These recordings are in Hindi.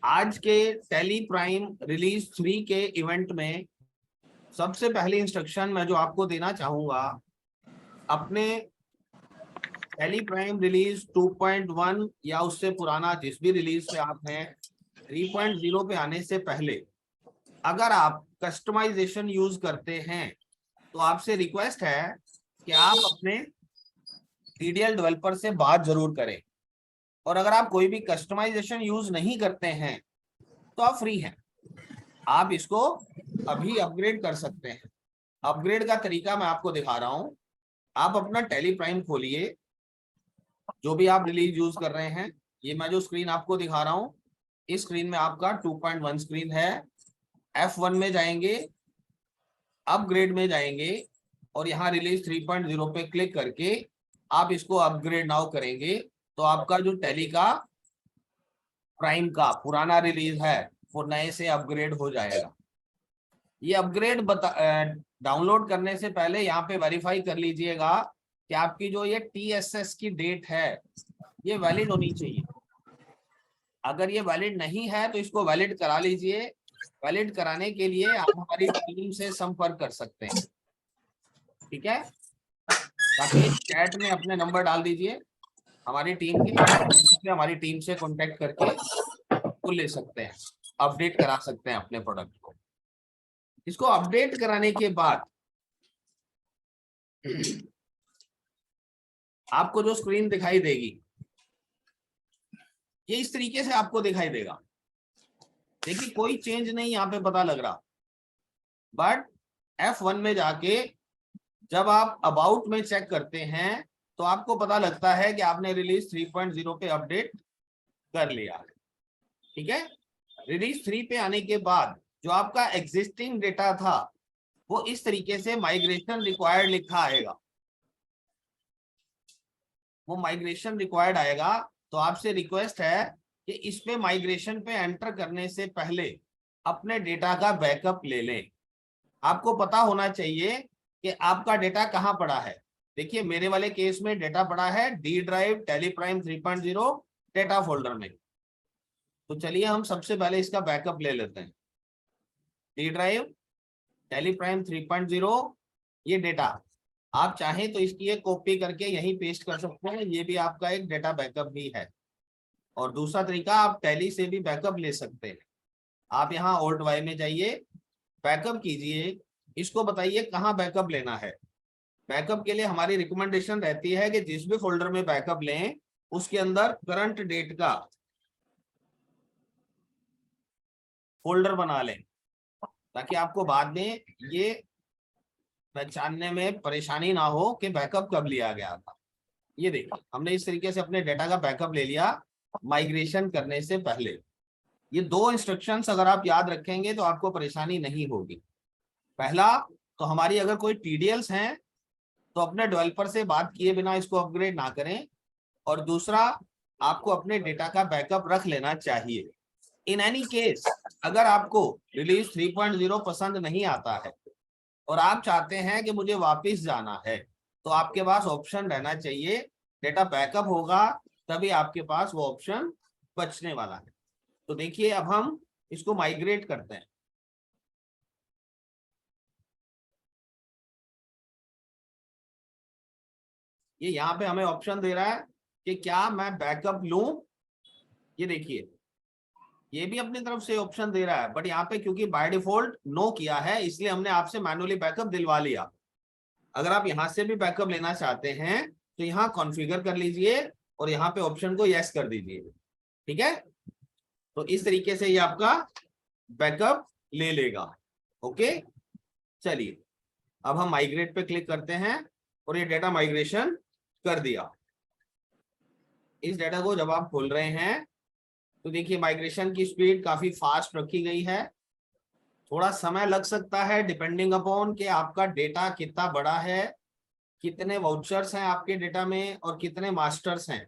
आज के टेली प्राइम रिलीज 3 के इवेंट में सबसे पहली इंस्ट्रक्शन मैं जो आपको देना चाहूंगा, अपने टेली प्राइम रिलीज 2.1 या उससे पुराना जिस भी रिलीज पे आप हैं 3.0 पे आने से पहले अगर आप कस्टमाइजेशन यूज करते हैं तो आपसे रिक्वेस्ट है कि आप अपने टीडीएल डेवलपर से बात जरूर करें। और अगर आप कोई भी कस्टमाइजेशन यूज नहीं करते हैं तो आप फ्री हैं, आप इसको अभी अपग्रेड कर सकते हैं। अपग्रेड का तरीका मैं आपको दिखा रहा हूं। आप अपना टेली प्राइम खोलिए, जो भी आप रिलीज यूज कर रहे हैं। ये मैं जो स्क्रीन आपको दिखा रहा हूं, इस स्क्रीन में आपका 2.1 स्क्रीन है। F1 में जाएंगे, अपग्रेड में जाएंगे और यहाँ रिलीज 3.0 पे क्लिक करके आप इसको अपग्रेड नाउ करेंगे तो आपका जो टेली का प्राइम का पुराना रिलीज है वो नए से अपग्रेड हो जाएगा। ये अपग्रेड डाउनलोड करने से पहले यहाँ पे वेरीफाई कर लीजिएगा कि आपकी जो ये TSS की डेट है ये वैलिड होनी चाहिए। अगर ये वैलिड नहीं है तो इसको वैलिड करा लीजिए। वैलिड कराने के लिए आप हमारी टीम से संपर्क कर सकते हैं, ठीक है। बाकी चैट में अपने नंबर डाल दीजिए हमारी टीम के, हमारी टीम से कांटेक्ट करके को ले सकते हैं, अपडेट करा सकते हैं अपने प्रोडक्ट को। इसको अपडेट कराने के बाद आपको जो स्क्रीन दिखाई देगी ये इस तरीके से आपको दिखाई देगा। देखिए कोई चेंज नहीं यहाँ पे पता लग रहा, बट F1 में जाके जब आप अबाउट में चेक करते हैं तो आपको पता लगता है कि आपने रिलीज 3.0 पे अपडेट कर लिया, ठीक है। रिलीज 3 पे आने के बाद जो आपका एग्जिस्टिंग डेटा था वो इस तरीके से माइग्रेशन रिक्वायर्ड लिखा आएगा। वो माइग्रेशन रिक्वायर्ड आएगा तो आपसे रिक्वेस्ट है कि इस पे माइग्रेशन पे एंटर करने से पहले अपने डेटा का बैकअप ले लें। आपको पता होना चाहिए कि आपका डेटा कहाँ पड़ा है। देखिए मेरे वाले केस में डेटा पड़ा है D drive Tally Prime 3.0 data folder में। तो चलिए हम सबसे पहले इसका बैकअप ले लेते हैं। डी ड्राइव टेली प्राइम 3.0 ये डेटा, आप चाहें तो इसकी एक कॉपी करके यहीं पेस्ट कर सकते हैं, ये भी आपका एक डेटा बैकअप भी है। और दूसरा तरीका, आप टैली से भी बैकअप ले सकते हैं। आप यहाँ Alt Y में जाइए, बैकअप कीजिए, इसको बताइए कहाँ बैकअप लेना है। बैकअप के लिए हमारी रिकमेंडेशन रहती है कि जिस भी फोल्डर में बैकअप लें उसके अंदर करंट डेट का फोल्डर बना लें, ताकि आपको बाद में ये पहचानने में परेशानी ना हो कि बैकअप कब लिया गया था। ये देखिए हमने इस तरीके से अपने डेटा का बैकअप ले लिया माइग्रेशन करने से पहले। ये दो इंस्ट्रक्शंस अगर आप याद रखेंगे तो आपको परेशानी नहीं होगी। पहला तो हमारी अगर कोई टीडीएल्स हैं तो अपने डेवलपर से बात किए बिना इसको अपग्रेड ना करें। और दूसरा, आपको अपने डेटा का बैकअप रख लेना चाहिए। इन एनी केस अगर आपको रिलीज 3.0 पसंद नहीं आता है और आप चाहते हैं कि मुझे वापस जाना है तो आपके पास ऑप्शन रहना चाहिए। डेटा बैकअप होगा तभी आपके पास वो ऑप्शन बचने वाला है। तो देखिए अब हम इसको माइग्रेट करते हैं। ये यहाँ पे हमें ऑप्शन दे रहा है कि क्या मैं बैकअप लूं। ये देखिए ये भी अपनी तरफ से ऑप्शन दे रहा है, बट यहाँ पे क्योंकि बाय डिफॉल्ट नो किया है इसलिए हमने आपसे मैनुअली बैकअप दिलवा लिया। अगर आप यहाँ से भी बैकअप लेना चाहते हैं तो यहाँ कॉन्फ़िगर कर लीजिए और यहाँ पे ऑप्शन को यस कर दीजिए, ठीक है। तो इस तरीके से ये आपका बैकअप ले लेगा। ओके चलिए अब हम माइग्रेट पे क्लिक करते हैं और ये डेटा माइग्रेशन कर दिया। इस डेटा को जब आप खोल रहे हैं तो देखिए माइग्रेशन की स्पीड काफी फास्ट रखी गई है। थोड़ा समय लग सकता है डिपेंडिंग अपॉन कि आपका डेटा कितना बड़ा है, कितने वाउचर्स हैं आपके डेटा में और कितने मास्टर्स हैं।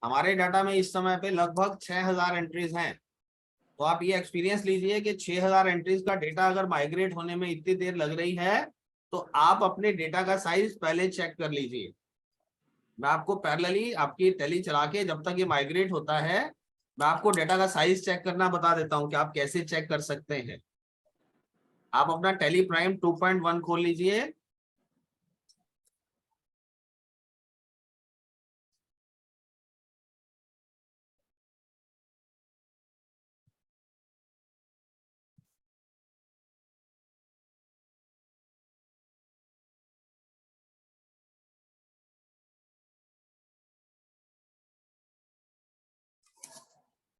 हमारे डाटा में इस समय पे लगभग 6000 एंट्रीज हैं। तो आप ये एक्सपीरियंस लीजिए कि 6000 एंट्रीज का डेटा अगर माइग्रेट होने में इतनी देर लग रही है तो आप अपने डेटा का साइज पहले चेक कर लीजिए। मैं आपको पैरेलली आपकी टेली चला के जब तक ये माइग्रेट होता है मैं आपको डेटा का साइज चेक करना बता देता हूं कि आप कैसे चेक कर सकते हैं। आप अपना टेली प्राइम 2.1 खोल लीजिए।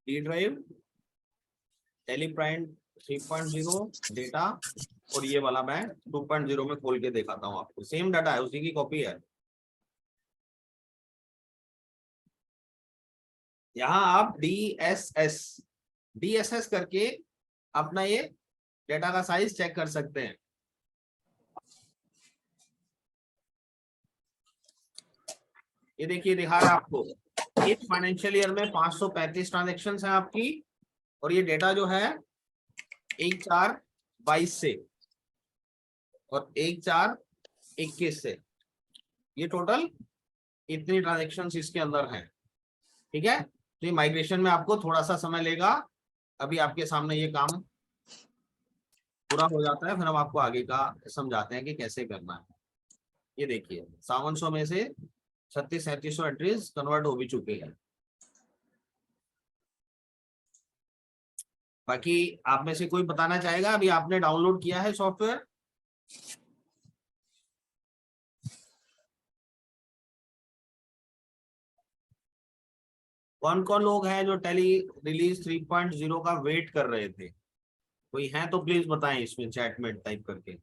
D drive, Tally Prime 3.0 data, और ये वाला मैं 2.0 में खोल के दिखाता हूँ आपको। सेम डाटा है, उसी की कॉपी है। यहाँ आप डीएसएस करके अपना ये डेटा का साइज चेक कर सकते हैं। ये देखिए, दिखा रहा है आपको इस फाइनेंशियल ईयर में 535 ट्रांजेक्शन है आपकी, और ये डेटा जो है 1/4/22 से और 1/4/21 से, ये टोटल इतनी ट्रांजेक्शन इसके अंदर हैं। ठीक है, तो ये माइग्रेशन में आपको थोड़ा सा समय लेगा। अभी आपके सामने ये काम पूरा हो जाता है, फिर हम आपको आगे का समझाते हैं कि कैसे करना है। ये देखिए, 5700 में से 3600-3700 एंट्रीज कन्वर्ट हो भी चुके हैं। बाकी आप में से कोई बताना चाहेगा, अभी आपने डाउनलोड किया है सॉफ्टवेयर? कौन कौन लोग हैं जो टेली रिलीज 3.0 का वेट कर रहे थे? कोई है तो प्लीज बताएं इसमें चैट में टाइप करके।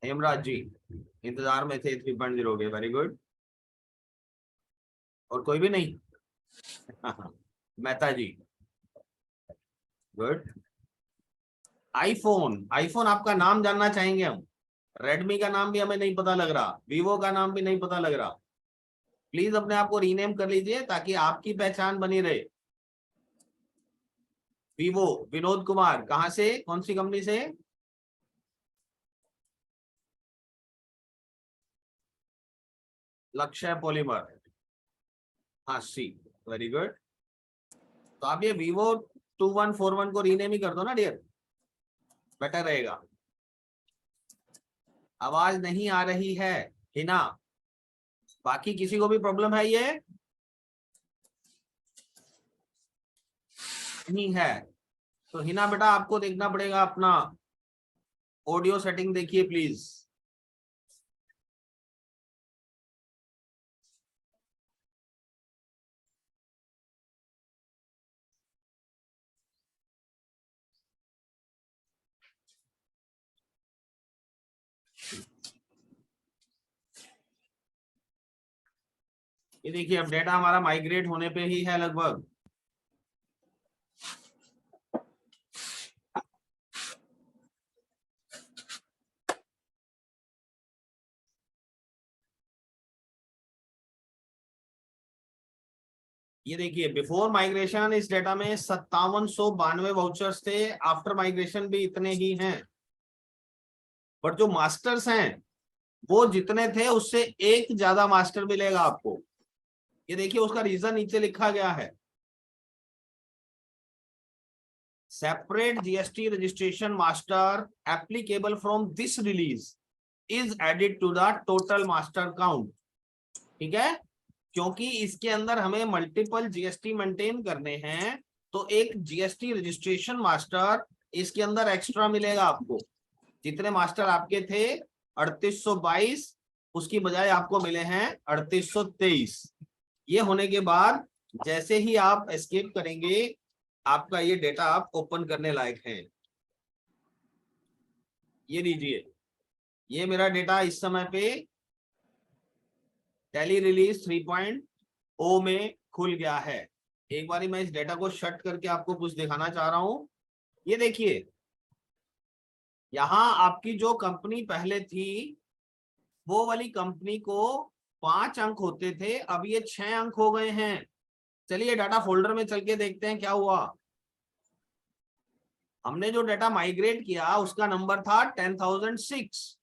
हेमराज जी इंतजार में थे 3.0 के, वेरी गुड। और कोई भी नहीं? मेहता जी, गुड। आईफोन, आईफोन आपका नाम जानना चाहेंगे हम। रेडमी का नाम भी हमें नहीं पता लग रहा, वीवो का नाम भी नहीं पता लग रहा। प्लीज अपने आप को रीनेम कर लीजिए ताकि आपकी पहचान बनी रहे। वीवो, विनोद कुमार, कहां से, कौन सी कंपनी से? लक्ष्य पॉलीमर, हाँ सी, वेरी गुड। तो आप ये वीवो 2141 को रीनेम ही कर दो ना डियर, बेटर रहेगा। आवाज नहीं आ रही है हिना, बाकी किसी को भी प्रॉब्लम है ये? नहीं है तो हिना बेटा आपको देखना पड़ेगा अपना ऑडियो सेटिंग, देखिए प्लीज। ये देखिए, अब डेटा हमारा माइग्रेट होने पे ही है लगभग। ये देखिए, बिफोर माइग्रेशन इस डेटा में 5792 वाउचर्स थे, आफ्टर माइग्रेशन भी इतने ही हैं। बट जो मास्टर्स हैं वो जितने थे उससे एक ज्यादा मास्टर मिलेगा आपको। ये देखिए, उसका रीजन नीचे लिखा गया है। Separate GST registration master applicable from this release is added to the total master count. ठीक है, क्योंकि इसके अंदर हमें मल्टीपल जीएसटी मेंटेन करने हैं, तो एक जीएसटी रजिस्ट्रेशन मास्टर इसके अंदर एक्स्ट्रा मिलेगा आपको। जितने मास्टर आपके थे 3822, उसकी बजाय आपको मिले हैं 3823। ये होने के बाद जैसे ही आप एस्केप करेंगे, आपका ये डेटा आप ओपन करने लायक है। ये लीजिए, ये मेरा डेटा इस समय पे टेली रिलीज 3.0 में खुल गया है। एक बारी मैं इस डेटा को शट करके आपको कुछ दिखाना चाह रहा हूं। ये देखिए, यहां आपकी जो कंपनी पहले थी वो वाली कंपनी को 5 अंक होते थे, अब ये 6 अंक हो गए हैं। चलिए डाटा फोल्डर में चल के देखते हैं क्या हुआ। हमने जो डाटा माइग्रेट किया उसका नंबर था 10,006,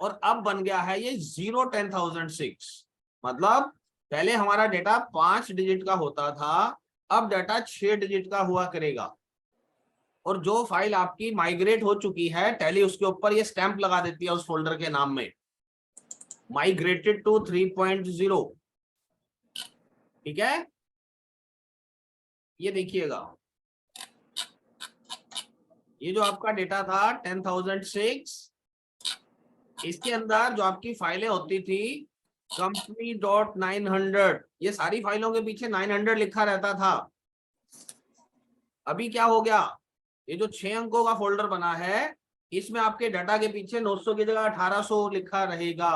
और अब बन गया है ये 0-10,006। मतलब पहले हमारा डेटा 5 डिजिट का होता था, अब डाटा 6 डिजिट का हुआ करेगा। और जो फाइल आपकी माइग्रेट हो चुकी है, टैली उसके ऊपर ये स्टैंप लगा देती है उस फोल्डर के नाम में, माइग्रेटेड टू 3.0। ठीक है, ये देखिएगा, ये जो आपका डेटा था 10,006, इसके अंदर जो आपकी फाइलें होती थी company.900, ये सारी फाइलों के पीछे 900 लिखा रहता था। अभी क्या हो गया, ये जो 6 अंकों का फोल्डर बना है, इसमें आपके डाटा के पीछे 900 की जगह 1800 लिखा रहेगा।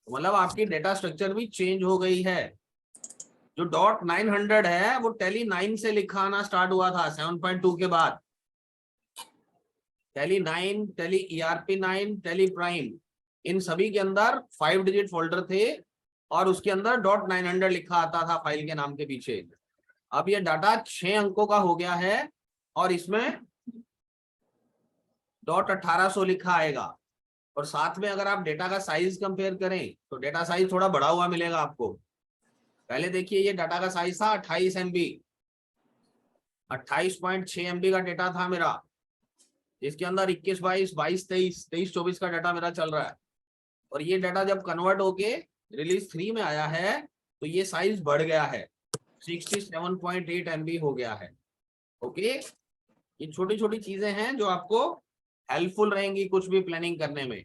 मतलब आपकी डेटा स्ट्रक्चर भी चेंज हो गई है। जो .900 है वो टैली 9 से लिखा आना स्टार्ट हुआ था 7.2 के बाद। Tally 9, Tally ERP 9, Tally prime, इन सभी के अंदर 5 डिजिट फोल्डर थे और उसके अंदर .900 लिखा आता था फाइल के नाम के पीछे। अब ये डाटा 6 अंकों का हो गया है और इसमें .1800 लिखा आएगा। और साथ में अगर आप डेटा का साइज कंपेयर करें तो डेटा साइज थोड़ा बढ़ा हुआ मिलेगा आपको। पहले देखिए ये डाटा का साइज था 28 MB, 28.6 MB का डेटा था मेरा, इसके अंदर 21, 22, 22, 23, 23, 24 का डाटा मेरा चल रहा है। और ये डाटा जब कन्वर्ट होके रिलीज 3 में आया है तो ये साइज बढ़ गया है, 67.8 MB हो गया है। ओके, ये छोटी छोटी चीजें हैं जो आपको हेल्पफुल रहेंगी कुछ भी प्लानिंग करने में।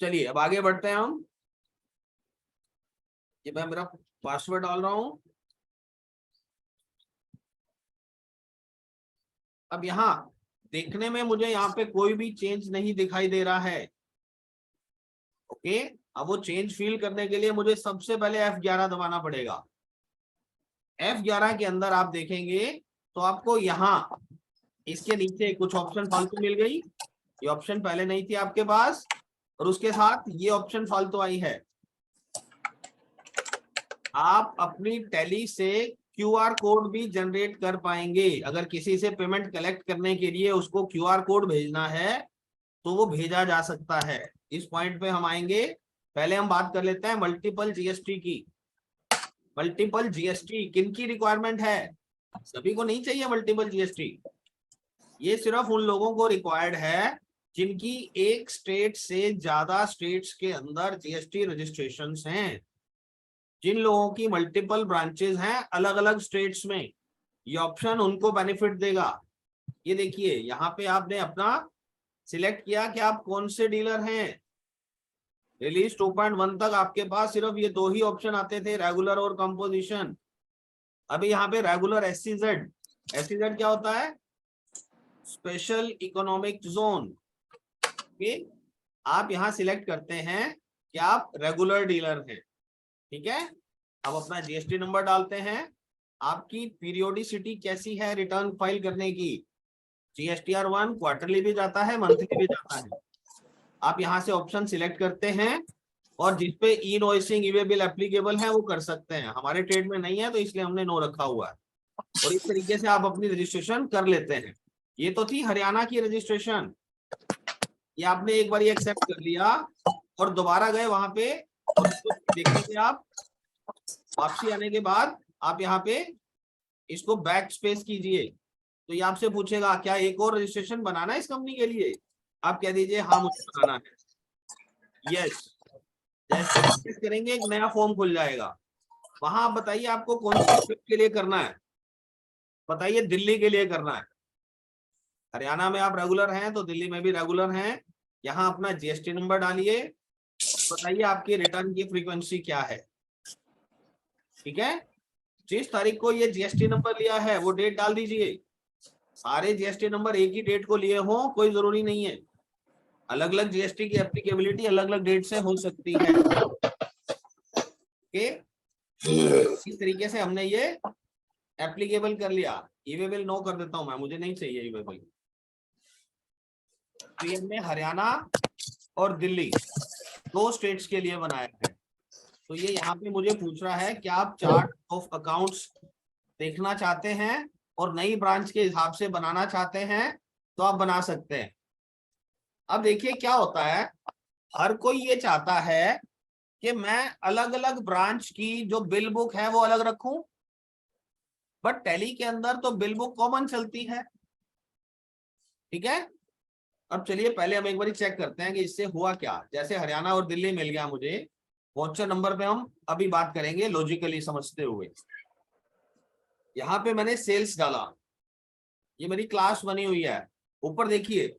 चलिए अब आगे बढ़ते हैं हम। ये मैं मेरा पासवर्ड डाल रहा हूं। अब यहाँ देखने में मुझे यहाँ पे कोई भी चेंज नहीं दिखाई दे रहा है। ओके, अब वो चेंज फील करने के लिए मुझे सबसे पहले F11 दबाना पड़ेगा। F11 के अंदर आप देखेंगे तो आपको यहाँ इसके नीचे कुछ ऑप्शन फालतू मिल गई। ये ऑप्शन पहले नहीं थी आपके पास, और उसके साथ ये ऑप्शन फालतू आई है। आप अपनी टैली से QR कोड भी जनरेट कर पाएंगे। अगर किसी से पेमेंट कलेक्ट करने के लिए उसको QR कोड भेजना है तो वो भेजा जा सकता है। इस पॉइंट पे हम आएंगे। पहले हम बात कर लेते हैं मल्टीपल GST की। मल्टीपल GST किन की रिक्वायरमेंट है? सभी को नहीं चाहिए मल्टीपल GST। ये सिर्फ उन लोगों को रिक्वायर्ड है जिनकी एक स्टेट से ज्यादा स्टेट्स के अंदर GST रजिस्ट्रेशंस हैं। जिन लोगों की मल्टीपल ब्रांचेस हैं अलग अलग स्टेट्स में, ये ऑप्शन उनको बेनिफिट देगा। ये देखिए यहाँ पे आपने अपना सिलेक्ट किया कि आप कौन से डीलर हैं। रिलीज 2.1 तक आपके पास सिर्फ ये 2 ही ऑप्शन आते थे, रेगुलर और कंपोजिशन। अभी यहाँ पे रेगुलर SEZ क्या होता है? Special economic zone. आप यहाँ सिलेक्ट करते हैं कि आप रेगुलर डीलर हैं। ठीक है, अब अपना GST नंबर डालते हैं। आपकी पीरियोडिसिटी कैसी है रिटर्न फाइल करने की? GSTR1 क्वार्टरली भी जाता है, मंथली भी जाता है। आप यहाँ से ऑप्शन सिलेक्ट करते हैं और जिसपे इनवॉइसिंग ईवे बिल एप्लीकेबल है वो कर सकते हैं। हमारे ट्रेड में नहीं है तो इसलिए हमने नो रखा हुआ है। और इस तरीके से आप अपनी रजिस्ट्रेशन कर लेते हैं। ये तो थी हरियाणा की रजिस्ट्रेशन। ये आपने एक बार एक्सेप्ट कर लिया और दोबारा गए वहां पे और उसको देखेंगे आप। वापसी आने के बाद आप यहाँ पे इसको बैक स्पेस कीजिए तो ये आपसे पूछेगा क्या एक और रजिस्ट्रेशन बनाना है इस कंपनी के लिए? आप कह दीजिए हाँ मुझे बनाना है, यस। जैसे करेंगे एक नया फॉर्म खुल जाएगा। वहां आप बताइए आपको कौन सी स्टेट के लिए करना है। बताइए दिल्ली के लिए करना है। हरियाणा में आप रेगुलर हैं तो दिल्ली में भी रेगुलर हैं। यहाँ अपना GST नंबर डालिए, बताइए आपकी रिटर्न की फ्रीक्वेंसी क्या है। ठीक है, जिस तारीख को ये GST नंबर लिया है वो डेट डाल दीजिए। सारे GST नंबर एक ही डेट को लिए हो कोई जरूरी नहीं है। अलग अलग GST की एप्लीकेबिलिटी अलग अलग डेट से हो सकती है। ओके, इस तरीके से हमने ये एप्लीकेबल कर लिया। ईवे बिल नो कर देता हूं मैं, मुझे नहीं चाहिए ईवे बिल। तो ये हमने हरियाणा और दिल्ली 2 स्टेट्स के लिए बनाया है। तो ये यहाँ पे मुझे पूछ रहा है कि आप चार्ट ऑफ अकाउंट्स देखना चाहते हैं और नई ब्रांच के हिसाब से बनाना चाहते हैं तो आप बना सकते हैं। अब देखिए क्या होता है, हर कोई ये चाहता है कि मैं अलग अलग ब्रांच की जो बिल बुक है वो अलग रखूं, बट टैली के अंदर तो बिल बुक कॉमन चलती है। ठीक है, अब चलिए पहले हम एक बार चेक करते हैं कि इससे हुआ क्या। जैसे हरियाणा और दिल्ली मिल गया मुझे, वाउचर नंबर पे हम अभी बात करेंगे लॉजिकली समझते हुए। यहाँ पे मैंने सेल्स डाला, ये मेरी क्लास बनी हुई है। ऊपर देखिए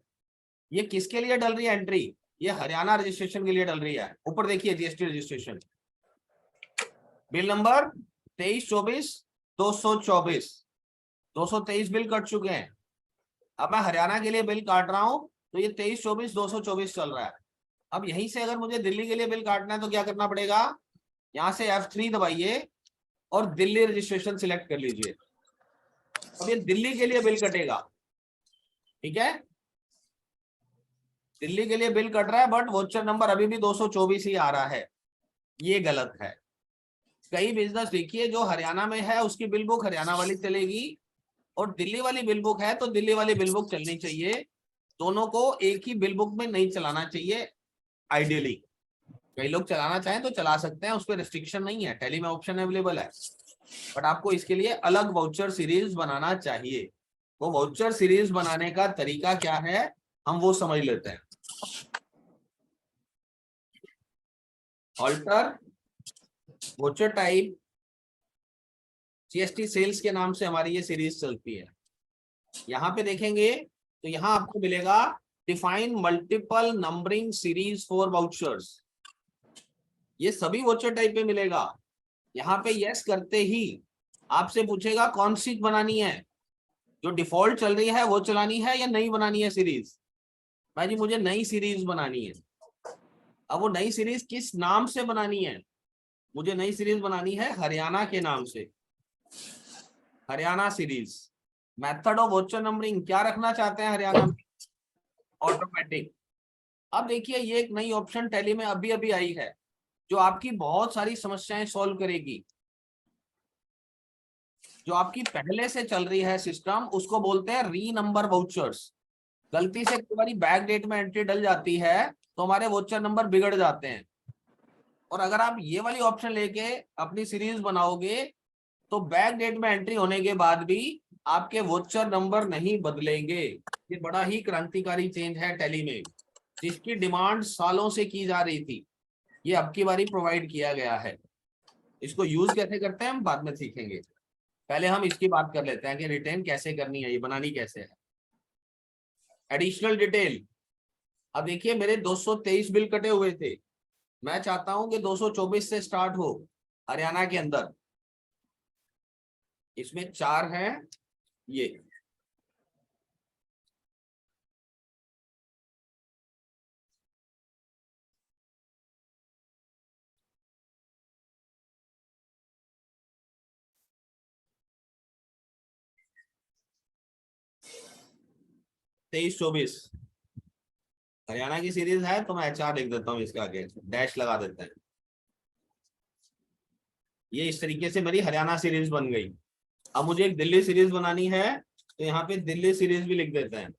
ये किसके लिए डल रही है एंट्री, ये हरियाणा रजिस्ट्रेशन के लिए डल रही है। ऊपर देखिए GST registration, bill number 2324 223 bill cut चुके हैं। अब मैं हरियाणा के लिए बिल काट रहा हूं तो ये 2324 चल रहा है। अब यहीं से अगर मुझे दिल्ली के लिए बिल काटना है तो क्या करना पड़ेगा, यहां से F3 दबाइए और दिल्ली रजिस्ट्रेशन सिलेक्ट कर लीजिए। अब ये दिल्ली के लिए बिल कटेगा। ठीक है, दिल्ली के लिए बिल कट रहा है बट वाउचर नंबर अभी भी 224 ही आ रहा है, ये गलत है। कई बिजनेस देखिए जो हरियाणा में है उसकी बिल बुक हरियाणा वाली चलेगी, और दिल्ली वाली बिल बुक है तो दिल्ली वाली बिल बुक चलनी चाहिए। दोनों को एक ही बिल बुक में नहीं चलाना चाहिए आइडियली। कई लोग चलाना चाहें तो चला सकते हैं, उस पर रिस्ट्रिक्शन नहीं है, टैली में ऑप्शन अवेलेबल है। बट आपको इसके लिए अलग वाउचर सीरीज बनाना चाहिए। वो वाउचर सीरीज बनाने का तरीका क्या है हम वो समझ लेते हैं। Alter voucher type GST sales के नाम से हमारी ये सीरीज चलती है। यहाँ पे देखेंगे तो यहाँ आपको मिलेगा define multiple numbering series for vouchers, ये सभी वाउचर टाइप पे मिलेगा। यहाँ पे यस करते ही आपसे पूछेगा कौन सी बनानी है, जो डिफॉल्ट चल रही है वो चलानी है या नई बनानी है सीरीज। भाई जी मुझे नई सीरीज बनानी है। अब वो नई सीरीज किस नाम से बनानी है, मुझे नई सीरीज बनानी है हरियाणा के नाम से, Haryana series. Method of voucher numbering क्या रखना चाहते हैं हरियाणा में, ऑटोमेटिक। अब देखिए ये एक नई ऑप्शन टैली में अभी अभी आई है जो आपकी बहुत सारी समस्याएं सॉल्व करेगी। जो आपकी पहले से चल रही है सिस्टम उसको बोलते हैं री नंबर वाउचर्स। गलती से कई बार बैक डेट में एंट्री डल जाती है तो हमारे वाउचर नंबर बिगड़ जाते हैं। और अगर आप ये वाली ऑप्शन लेके अपनी सीरीज बनाओगे तो बैक डेट में एंट्री होने के बाद भी आपके वाउचर नंबर नहीं बदलेंगे। ये बड़ा ही क्रांतिकारी चेंज है टैली में, जिसकी डिमांड सालों से की जा रही थी, ये अब की बारी प्रोवाइड किया गया है। इसको यूज कैसे करते हैं हम बाद में सीखेंगे, पहले हम इसकी बात कर लेते हैं कि रिटेन कैसे करनी है, ये बनानी कैसे है। एडिशनल डिटेल, अब देखिए मेरे 223 बिल कटे हुए थे, मैं चाहता हूं कि 224 से स्टार्ट हो हरियाणा के अंदर। इसमें 4 हैं ये, तेईस 24 हरियाणा की सीरीज है तो मैं HR लिख देता हूँ, इसके आगे डैश लगा देते हैं। ये इस तरीके से मेरी हरियाणा सीरीज बन गई। अब मुझे एक दिल्ली सीरीज बनानी है तो यहाँ पे दिल्ली सीरीज भी लिख देते हैं,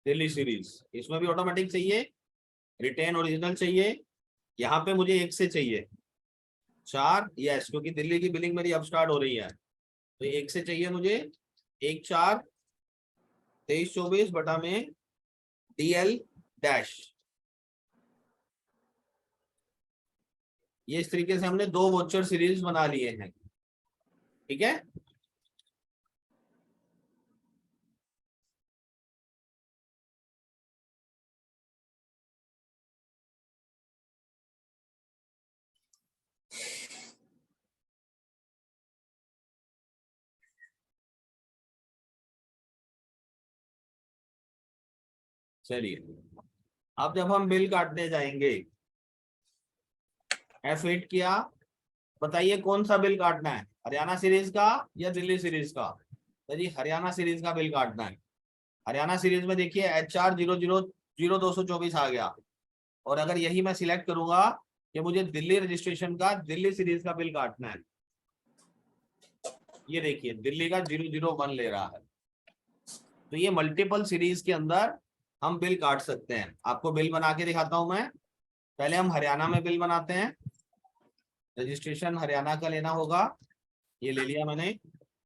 दिल्ली सीरीज। इसमें भी ऑटोमेटिक चाहिए, रिटेन ओरिजिनल चाहिए। यहाँ पे मुझे 1 से चाहिए 4, यस क्योंकि दिल्ली की बिलिंग मेरी अब स्टार्ट हो रही है तो 1 से चाहिए मुझे 1/4 2324 बटा में DL डैश। ये इस तरीके से हमने 2 वाउचर सीरीज बना लिए हैं। ठीक है, चलिए अब जब हम बिल काटने जाएंगे, F8 किया, बताइए कौन सा बिल काटना है, हरियाणा सीरीज का या दिल्ली सीरीज का। तो जी हरियाणा सीरीज का बिल काटना है। हरियाणा सीरीज में देखिए HR 0000224 आ गया, और अगर यही मैं सिलेक्ट करूंगा कि मुझे दिल्ली रजिस्ट्रेशन का दिल्ली सीरीज का बिल काटना है, ये देखिए दिल्ली का 001 ले रहा है। तो ये मल्टीपल सीरीज के अंदर हम बिल काट सकते हैं। आपको बिल बना के दिखाता हूं मैं। पहले हम हरियाणा में बिल बनाते हैं। रजिस्ट्रेशन हरियाणा का लेना होगा, ये ले लिया मैंने।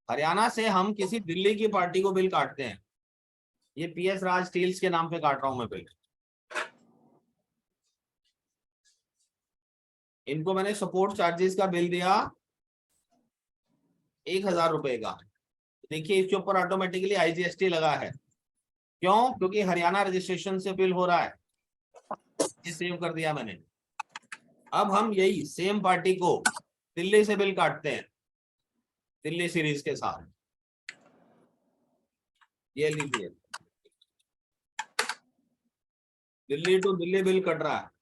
हरियाणा से हम किसी दिल्ली की पार्टी को बिल काटते हैं। ये PS राज स्टील्स के नाम पे काट रहा हूं मैं बिल। इनको मैंने सपोर्ट चार्जेस का बिल दिया 1000 रुपए का। देखिए इसके ऊपर ऑटोमेटिकली IGST लगा है। क्यों? क्योंकि हरियाणा रजिस्ट्रेशन से बिल हो रहा है। ये सेव कर दिया मैंने। अब हम यही सेम पार्टी को दिल्ली से बिल काटते हैं, दिल्ली सीरीज के साथ। ये लीजिए, Delhi to Delhi bill cut रहा है।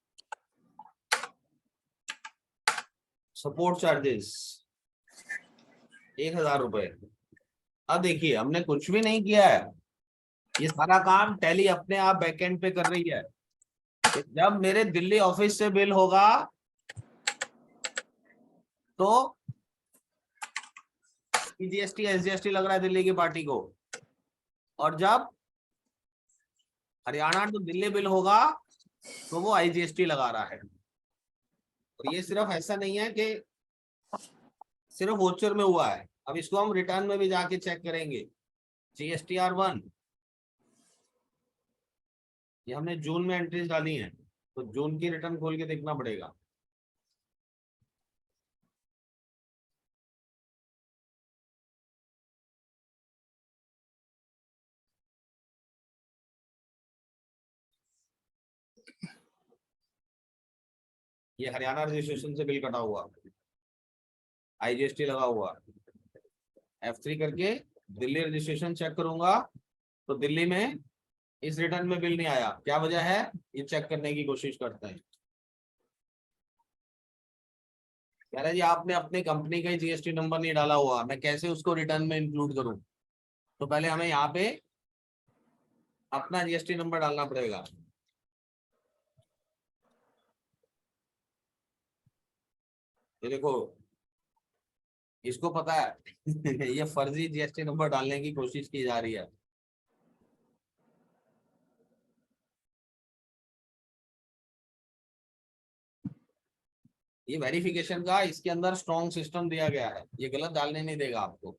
सपोर्ट चार्जेस 1000 रुपए। अब देखिए हमने कुछ भी नहीं किया है, ये सारा काम टैली अपने आप बैकएंड पे कर रही है। जब मेरे दिल्ली ऑफिस से बिल होगा तो GST SGST लग रहा है दिल्ली की पार्टी को, और जब हरियाणा टू दिल्ली बिल होगा तो वो IGST लगा रहा है। और ये सिर्फ ऐसा नहीं है कि सिर्फ वोचर में हुआ है, अब इसको हम रिटर्न में भी जाके चेक करेंगे। GSTR1 ये हमने जून में एंट्रीज डाली हैं, तो जून की रिटर्न खोल के देखना पड़ेगा। ये हरियाणा रजिस्ट्रेशन से बिल कटा हुआ, IGST लगा हुआ। F3 करके दिल्ली रजिस्ट्रेशन चेक करूंगा तो दिल्ली में इस रिटर्न में बिल नहीं आया। क्या वजह है, ये चेक करने की कोशिश करते हैं। कह रहे जी आपने अपने कंपनी का ही GST नंबर नहीं डाला हुआ, मैं कैसे उसको रिटर्न में इंक्लूड करूं? तो पहले हमें यहाँ पे अपना GST नंबर डालना पड़ेगा। ये देखो, इसको पता है ये फर्जी GST नंबर डालने की कोशिश की जा रही है। ये वेरिफिकेशन का इसके अंदर स्ट्रॉन्ग सिस्टम दिया गया है, ये गलत डालने नहीं देगा आपको।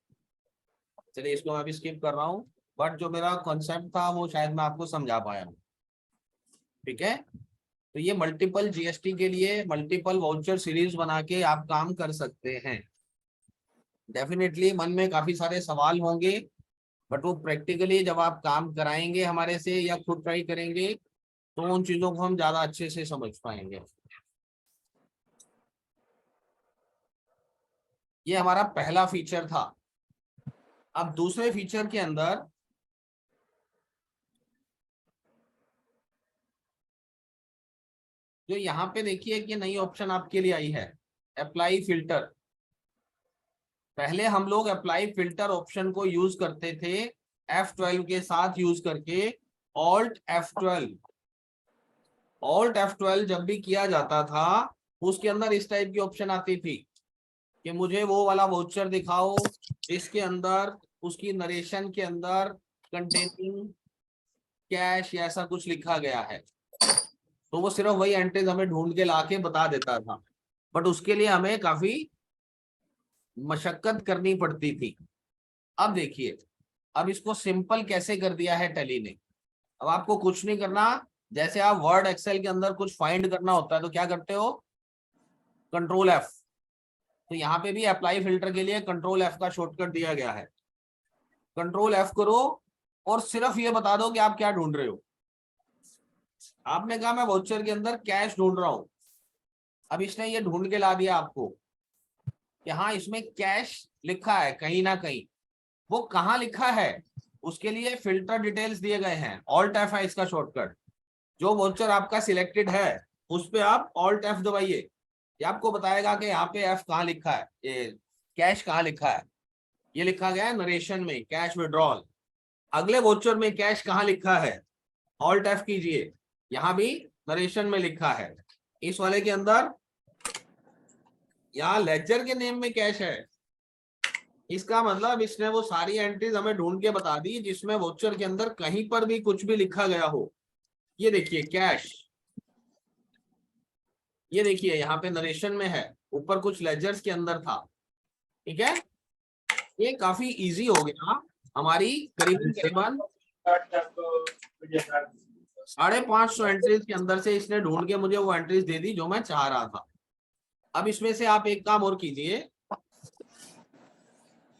चलिए इसको मैं अभी स्किप कर रहा हूँ, बट जो मेरा कॉन्सेप्ट था वो शायद मैं आपको समझा पाया हूँ। ठीक है, तो ये मल्टीपल GST के लिए मल्टीपल वाउचर सीरीज बना के आप काम कर सकते हैं। डेफिनेटली मन में काफी सारे सवाल होंगे, बट वो प्रैक्टिकली जब आप काम कराएंगे हमारे से या खुद ट्राई करेंगे तो उन चीजों को हम ज्यादा अच्छे से समझ पाएंगे। ये हमारा पहला फीचर था। अब दूसरे फीचर के अंदर जो यहाँ पे देखिए कि नई ऑप्शन आपके लिए आई है, अप्लाई फिल्टर। पहले हम लोग अप्लाई फिल्टर ऑप्शन को यूज करते थे F12 के साथ यूज करके, Alt F12 जब भी किया जाता था उसके अंदर इस टाइप की ऑप्शन आती थी कि मुझे वो वाला वाउचर दिखाओ, इसके अंदर उसकी नरेशन के अंदर कंटेनिंग कैश या ऐसा कुछ लिखा गया है। तो वो सिर्फ वही एंट्रीज हमें ढूंढ के लाके बता देता था, बट उसके लिए हमें काफी मशक्कत करनी पड़ती थी। अब देखिए, अब इसको सिंपल कैसे कर दिया है टैली ने। अब आपको कुछ नहीं करना, जैसे आप वर्ड एक्सेल के अंदर कुछ फाइंड करना होता है तो क्या करते हो, कंट्रोल F। तो यहाँ पे भी अप्लाई फिल्टर के लिए कंट्रोल F का शॉर्टकट दिया गया है। कंट्रोल F करो और सिर्फ ये बता दो कि आप क्या ढूंढ रहे हो। आपने कहा मैं वाउचर के अंदर कैश ढूंढ रहा हूं, अब इसने ये ढूंढ के ला दिया आपको कि हाँ इसमें कैश लिखा है कहीं ना कहीं। वो कहाँ लिखा है उसके लिए फिल्टर डिटेल्स दिए गए हैं। ऑल्ट F है इसका शॉर्टकट। जो वाउचर आपका सिलेक्टेड है उस पे आप ऑल्ट F दबाइए, ये आपको बताएगा कि यहाँ पे F कहाँ लिखा है, ये कैश कहाँ लिखा है। ये लिखा गया है नरेशन में कैश विड्रॉल। अगले वाउचर में कैश कहाँ लिखा है, ऑल्ट F कीजिए, यहाँ भी नरेशन में लिखा है। इस वाले के अंदर यहाँ लेजर के नेम में कैश है, इसका मतलब इसने वो सारी एंट्रीज हमें ढूंढ के बता दी जिसमें वाउचर के अंदर कहीं पर भी कुछ भी लिखा गया हो। ये देखिए कैश, ये देखिए यहाँ पे नरेशन में है, ऊपर कुछ लेजर्स के अंदर था। ठीक है, ये काफी इजी हो गया हमारी करीबन करीबन 550 एंट्रीज के अंदर से इसने ढूंढ के मुझे वो एंट्रीज दे दी जो मैं चाह रहा था। अब इसमें से आप एक काम और कीजिए,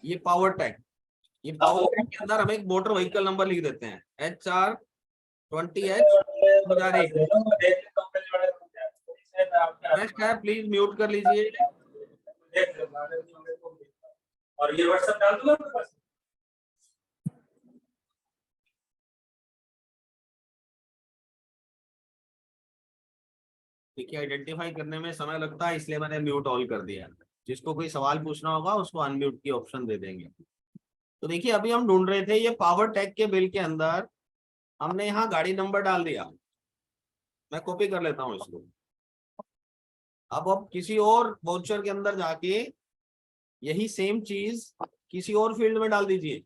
ये पावर टैग, ये पावर टैग के अंदर हम एक मोटर व्हीकल नंबर लिख देते हैं HR20H2001। प्लीज म्यूट कर लीजिए। और ये व्हाट्सएप डाल दूंगा आपके पास। देखिए आइडेंटिफाई करने में समय लगता है इसलिए मैंने म्यूट ऑल कर दिया। जिसको कोई सवाल पूछना होगा उसको अनम्यूट की ऑप्शन दे देंगे। तो देखिए अभी हम ढूंढ रहे थे ये पावर टैग के बिल के अंदर हमने यहाँ गाड़ी नंबर डाल दिया। मैं कॉपी कर लेता हूँ इसको। अब किसी और वाउचर के अंदर जाके यही सेम चीज किसी और फील्ड में डाल दीजिए।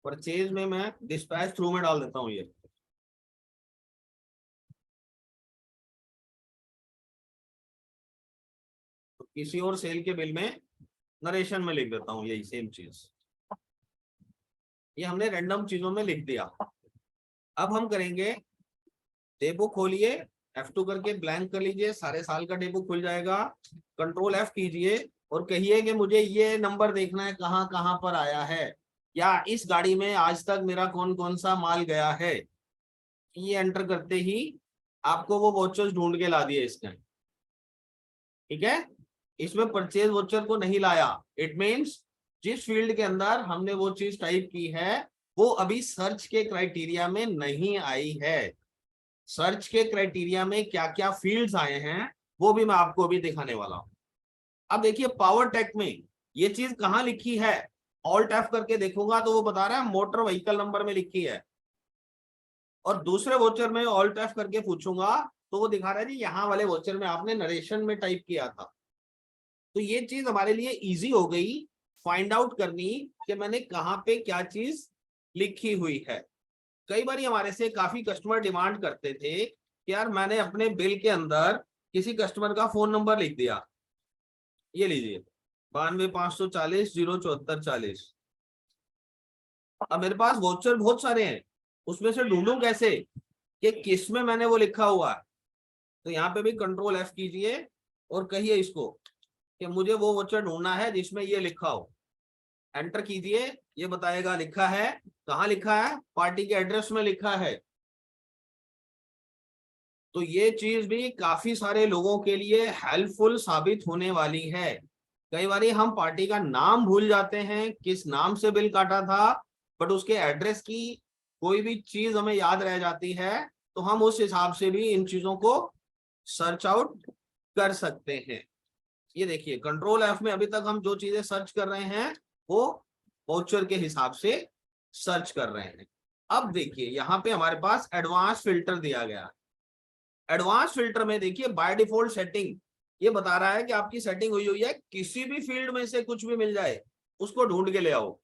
परचेज में मैं डिस्पैच थ्रू में डाल देता हूँ ये। तो किसी और सेल के बिल में नरेशन में लिख देता हूँ यही सेम चीज। ये हमने रैंडम चीजों में लिख दिया। अब हम करेंगे, टेबुक खोलिए, F2 करके ब्लैंक कर लीजिए, सारे साल का टेबुक खुल जाएगा। कंट्रोल F कीजिए और कहिए कि मुझे ये नंबर देखना है कहाँ कहाँ पर आया है, या इस गाड़ी में आज तक मेरा कौन कौन सा माल गया है। ये एंटर करते ही आपको वो वाउचर्स ढूंढ के ला दिए इसने। ठीक है, इसमें परचेज वाउचर को नहीं लाया। इट मीन्स जिस फील्ड के अंदर हमने वो चीज टाइप की है वो अभी सर्च के क्राइटेरिया में नहीं आई है। सर्च के क्राइटेरिया में क्या क्या फील्ड्स आए हैं वो भी मैं आपको अभी दिखाने वाला हूं। अब देखिए पावर टेक में ये चीज कहां लिखी है, ऑल्ट F करके देखूंगा तो वो बता रहा है मोटर व्हीकल नंबर में लिखी है। और दूसरे वोचर में ऑल्ट F करके पूछूंगा तो वो दिखा रहा है जी यहाँ वाले वोचर में आपने नरेशन में टाइप किया था। तो ये चीज हमारे लिए इजी हो गई फाइंड आउट करनी कि मैंने कहाँ पे क्या चीज लिखी हुई है। कई बार हमारे से काफी कस्टमर डिमांड करते थे कि यार मैंने अपने बिल के अंदर किसी कस्टमर का फोन नंबर लिख दिया, ये लीजिए 92,540,07440। अब मेरे पास वाउचर बहुत सारे हैं, उसमें से ढूंढूं कैसे कि किस में मैंने वो लिखा हुआ है। तो यहाँ पे भी कंट्रोल F कीजिए और कहिए इसको कि मुझे वो वाउचर ढूंढना है जिसमें ये लिखा हो। एंटर कीजिए, ये बताएगा लिखा है। कहाँ लिखा है, पार्टी के एड्रेस में लिखा है। तो ये चीज भी काफी सारे लोगों के लिए हेल्पफुल साबित होने वाली है। कई बार हम पार्टी का नाम भूल जाते हैं, किस नाम से बिल काटा था, बट उसके एड्रेस की कोई भी चीज हमें याद रह जाती है तो हम उस हिसाब से भी इन चीजों को सर्च आउट कर सकते हैं। ये देखिए कंट्रोल F में अभी तक हम जो चीजें सर्च कर रहे हैं वो वाउचर के हिसाब से सर्च कर रहे हैं। अब देखिए यहाँ पे हमारे पास एडवांस फिल्टर दिया गया। एडवांस फिल्टर में देखिए बाय डिफॉल्ट सेटिंग ये बता रहा है कि आपकी सेटिंग हुई है किसी भी फील्ड में से कुछ भी मिल जाए उसको ढूंढ के ले आओ।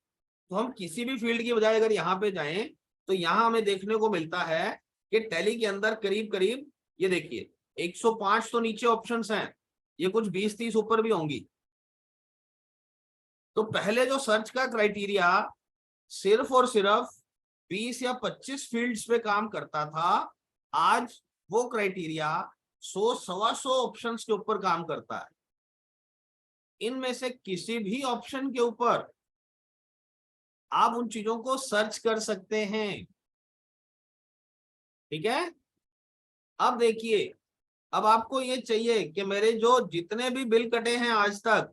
तो हम किसी भी फील्ड की बजाय अगर यहाँ पे जाएं तो यहाँ हमें देखने को मिलता है कि टैली के अंदर करीब करीब ये देखिए 105 तो नीचे ऑप्शंस हैं, ये कुछ 20-30 ऊपर भी होंगी। तो पहले जो सर्च का क्राइटेरिया सिर्फ और सिर्फ 20 या 25 फील्ड्स पे काम करता था, आज वो क्राइटेरिया 100-125 ऑप्शंस के ऊपर काम करता है। इनमें से किसी भी ऑप्शन के ऊपर आप उन चीजों को सर्च कर सकते हैं। ठीक है, अब देखिए अब आपको ये चाहिए कि मेरे जो जितने भी बिल कटे हैं आज तक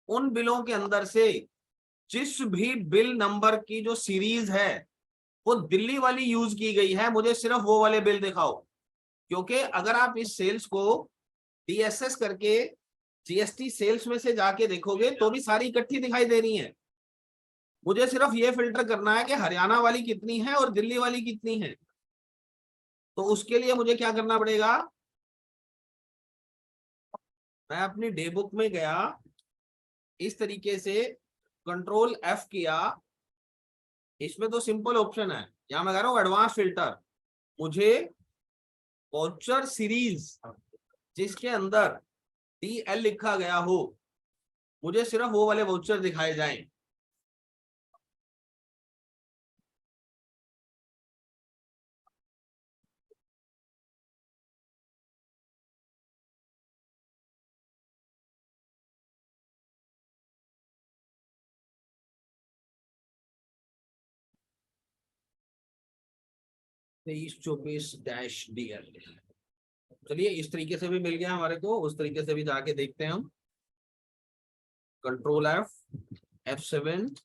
उन बिलों के अंदर से जिस भी बिल नंबर की जो सीरीज है वो दिल्ली वाली यूज की गई है, मुझे सिर्फ वो वाले बिल दिखाओ। क्योंकि अगर आप इस सेल्स को DSS करके GST सेल्स में से जाके देखोगे तो भी सारी इकट्ठी दिखाई दे रही है। मुझे सिर्फ ये फिल्टर करना है कि हरियाणा वाली कितनी है और दिल्ली वाली कितनी है। तो उसके लिए मुझे क्या करना पड़ेगा, मैं अपनी डे बुक में गया, इस तरीके से कंट्रोल F किया। इसमें तो सिंपल ऑप्शन है, यहां मैं कह रहा हूं एडवांस फिल्टर। मुझे वाउचर सीरीज जिसके अंदर DL लिखा गया हो, मुझे सिर्फ वो वाले वाउचर दिखाए जाएं। तेईस 24-DL। चलिए इस तरीके से भी मिल गया हमारे को, उस तरीके से भी जाके देखते हैं हम। कंट्रोल F7,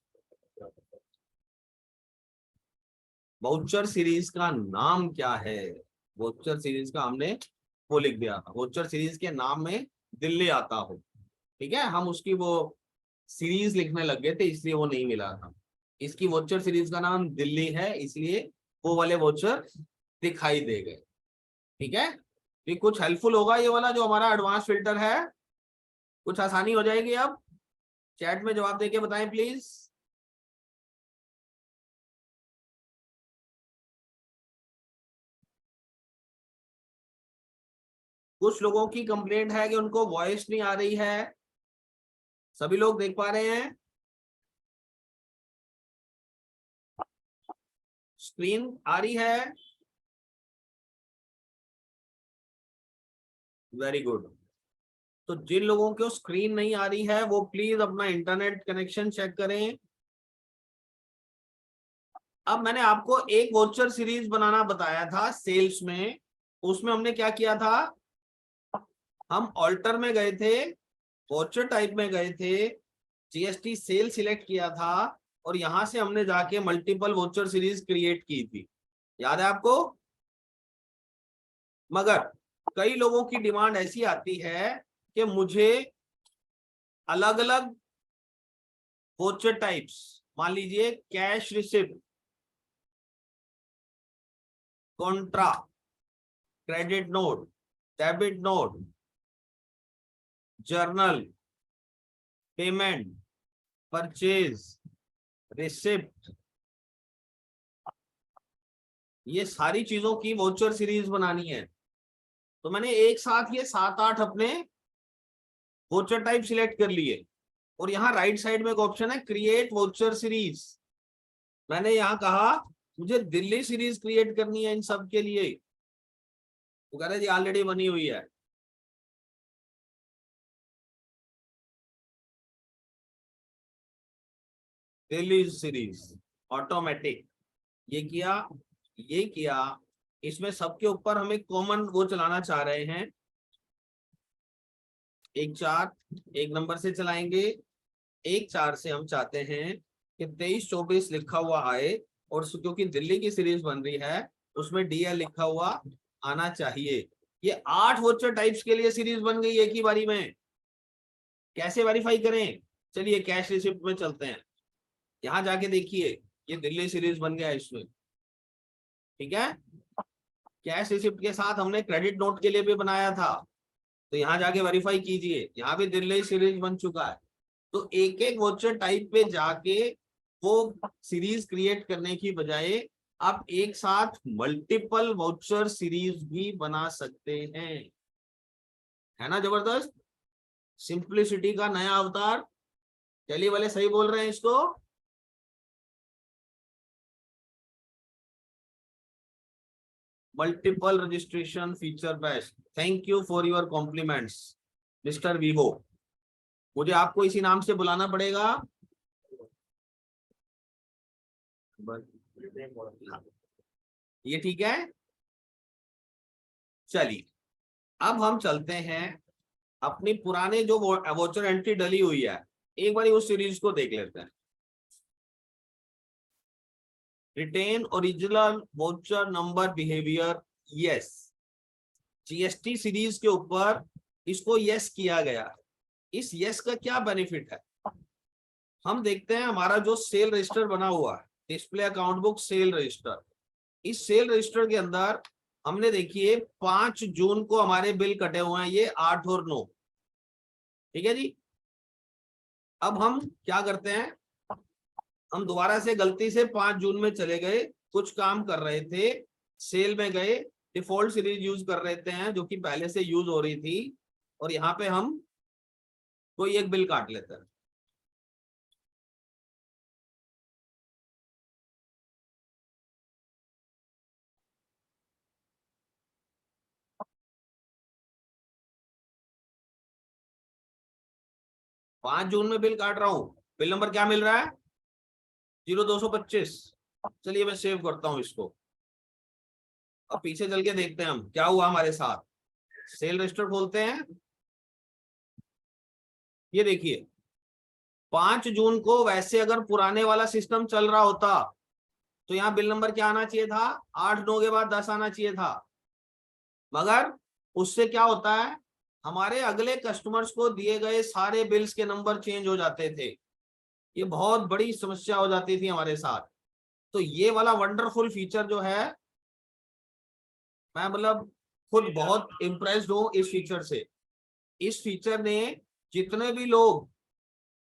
वाउचर सीरीज का नाम क्या है, वाउचर सीरीज का हमने वो लिख दिया था, वाउचर सीरीज के नाम में दिल्ली आता हो, ठीक है। हम उसकी वो सीरीज लिखने लग गए थे, इसलिए वो नहीं मिला था। इसकी वाउचर सीरीज का नाम दिल्ली है, इसलिए वो वाले वाउचर दिखाई दे गए, ठीक है। ये कुछ हेल्पफुल होगा ये वाला जो हमारा एडवांस फिल्टर है, कुछ आसानी हो जाएगी। अब चैट में जवाब देके बताएं प्लीज। कुछ लोगों की कंप्लेंट है कि उनको वॉइस नहीं आ रही है, सभी लोग देख पा रहे हैं? स्क्रीन आ रही है? Very good. तो जिन लोगों को स्क्रीन नहीं आ रही है वो प्लीज अपना इंटरनेट कनेक्शन चेक करें। अब मैंने आपको एक वोचर सीरीज बनाना बताया था सेल्स में, उसमें हमने क्या किया था, हम ऑल्टर में गए थे, वोचर टाइप में गए थे, GST सेल सिलेक्ट किया था, और यहां से हमने जाके मल्टीपल वोचर सीरीज क्रिएट की थी, याद है आपको? मगर कई लोगों की डिमांड ऐसी आती है कि मुझे अलग अलग वोचर टाइप्स, मान लीजिए cash receipt, Contra, credit note, debit note, journal, payment, purchase, receipt, ये सारी चीजों की वोचर सीरीज बनानी है। तो मैंने एक साथ ये 7-8 अपने वोचर टाइप सिलेक्ट कर लिए, और यहाँ राइट साइड में एक ऑप्शन है क्रिएट वोचर सीरीज। मैंने यहाँ कहा मुझे दिल्ली सीरीज क्रिएट करनी है इन सब के लिए, वो कह रहे जी ऑलरेडी बनी हुई है। दिल्ली सीरीज ऑटोमेटिक, ये किया, ये किया। इसमें सबके ऊपर हम एक कॉमन वो चलाना चाह रहे हैं, एक चार्ट एक नंबर से चलाएंगे। एक चार्ट से हम चाहते हैं कि 23-24 लिखा हुआ आए, और क्योंकि दिल्ली की सीरीज बन रही है उसमें DL लिखा हुआ आना चाहिए। ये 8 वोचर टाइप्स के लिए सीरीज बन गई एक ही बारी में। कैसे वेरीफाई करें, चलिए कैश रिसिप्ट में चलते हैं, यहां जाके देखिए ये दिल्ली सीरीज बन गया इसमें, ठीक है। कैश रिसिप्ट के साथ हमने क्रेडिट नोट के लिए भी बनाया था, तो यहाँ जाके वेरीफाई कीजिए, यहाँ भी दिल्ली सीरीज बन चुका है। तो एक एक वोचर टाइप पे जाके वो सीरीज क्रिएट करने की बजाय आप एक साथ मल्टीपल वोचर सीरीज भी बना सकते हैं, है ना जबरदस्त। सिंप्लिसिटी का नया अवतार, टैली वाले सही बोल रहे हैं इसको। Multiple registration feature best, thank you for your compliments mister Vivo, मुझे आपको इसी नाम से बुलाना पड़ेगा। ये ठीक है। चलिए अब हम चलते हैं अपनी पुराने जो वोचर एंट्री डली हुई है, एक बार उस सीरीज को देख लेते हैं। Retain original voucher number behaviour, yes. GST series के ऊपर इसको यस किया गया। इस यस का क्या बेनिफिट है, हम देखते हैं। हमारा जो सेल रजिस्टर बना हुआ है, display account book cell register, इस सेल रजिस्टर के अंदर हमने देखिए 5 जून को हमारे बिल कटे हुए हैं, ये 8 और 9, ठीक है जी। अब हम क्या करते हैं, हम दोबारा से गलती से 5 जून में चले गए, कुछ काम कर रहे थे, सेल में गए, डिफॉल्ट सीरीज यूज कर रहे थे जो कि पहले से यूज हो रही थी, और यहाँ पे हम कोई एक बिल काट लेते हैं। पांच जून में बिल काट रहा हूं, बिल नंबर क्या मिल रहा है, 0225। चलिए मैं सेव करता हूं इसको। अब पीछे चल के देखते हैं हम क्या हुआ हमारे साथ। सेल रजिस्टर खोलते हैं, ये देखिए 5 जून को वैसे अगर पुराने वाला सिस्टम चल रहा होता तो यहाँ बिल नंबर क्या आना चाहिए था, 8 9 के बाद 10 आना चाहिए था। मगर उससे क्या होता है, हमारे अगले कस्टमर्स को दिए गए सारे बिल्स के नंबर चेंज हो जाते थे, ये बहुत बड़ी समस्या हो जाती थी हमारे साथ। तो ये वाला वंडरफुल फीचर जो है, मैं मतलब खुद बहुत इम्प्रेस्ड हूँ इस फीचर से। इस फीचर ने जितने भी लोग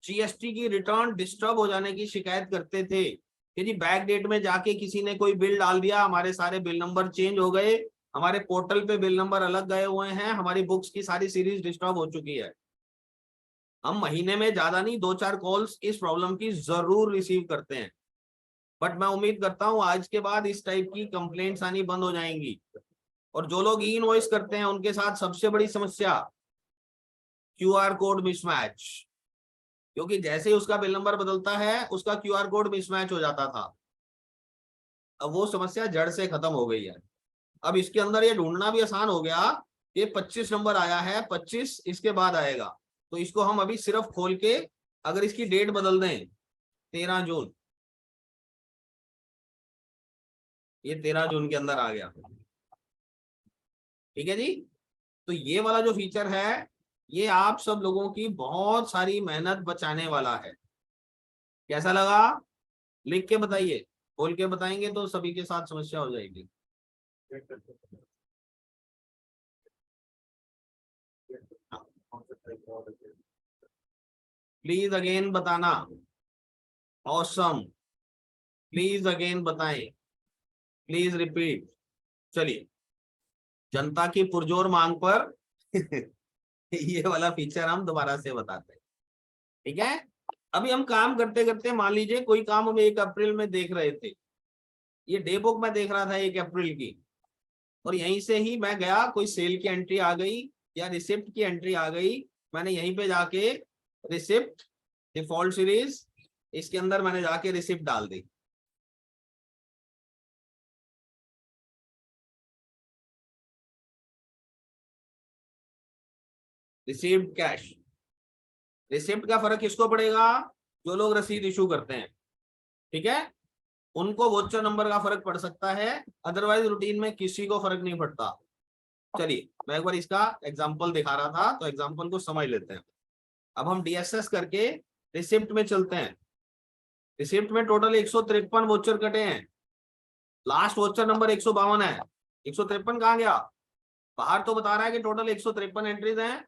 जीएसटी की रिटर्न डिस्टर्ब हो जाने की शिकायत करते थे कि जी बैक डेट में जाके किसी ने कोई बिल डाल दिया, हमारे सारे बिल नंबर चेंज हो गए, हमारे पोर्टल पे बिल नंबर अलग गए हुए हैं, हमारी बुक्स की सारी सीरीज डिस्टर्ब हो चुकी है। हम महीने में ज्यादा नहीं 2 4 कॉल्स इस प्रॉब्लम की जरूर रिसीव करते हैं, बट मैं उम्मीद करता हूं आज के बाद इस टाइप की कंप्लेंट्स आनी बंद हो जाएंगी। और जो लोग ई इनवॉइस करते हैं उनके साथ सबसे बड़ी समस्या क्यूआर कोड मिसमैच, क्योंकि जैसे ही उसका बिल नंबर बदलता है उसका क्यूआर कोड मिसमैच हो जाता था। अब वो समस्या जड़ से खत्म हो गई है। अब इसके अंदर ये ढूंढना भी आसान हो गया, ये 25 नंबर आया है, 25 इसके बाद आएगा, तो इसको हम अभी सिर्फ खोल के अगर इसकी डेट बदल दें 13 जून, ये 13 जून के अंदर आ गया, ठीक है जी। तो ये वाला जो फीचर है ये आप सब लोगों की बहुत सारी मेहनत बचाने वाला है। कैसा लगा, लिख के बताइए, बोल के बताएंगे तो सभी के साथ समस्या हो जाएगी। प्लीज अगेन बताना, ऑसम, प्लीज अगेन बताएं, प्लीज रिपीट। चलिए, जनता की पुरजोर मांग पर ये वाला फीचर हम दोबारा से बताते हैं, ठीक है। अभी हम काम करते करते मान लीजिए कोई काम हम 1 अप्रैल में देख रहे थे, ये डे बुक में देख रहा था 1 अप्रैल की, और यहीं से ही मैं गया, कोई सेल की एंट्री आ गई या रिसिप्ट की एंट्री आ गई, मैंने यहीं पे जाके रिसिप्ट डिफॉल्ट सीरीज, इसके अंदर मैंने जाके रिसिप्ट डाल दी। रिसीव्ड कैश, रिसिप्ट का फर्क किसको पड़ेगा, जो लोग रसीद इशू करते हैं, ठीक है, उनको वोचर नंबर का फर्क पड़ सकता है, अदरवाइज रूटीन में किसी को फर्क नहीं पड़ता। चलिए मैं एक बार इसका एग्जांपल दिखा रहा था तो एग्जांपल को समझ लेते हैं। अब हम डीएसएस करके रिसिप्ट में चलते हैं। रिसिप्ट में टोटल 153 वोचर कटे हैं, लास्ट वोचर नंबर 152 है, 153 कहाँ गया, बाहर तो बता रहा है कि टोटल 153 एंट्रीज हैं,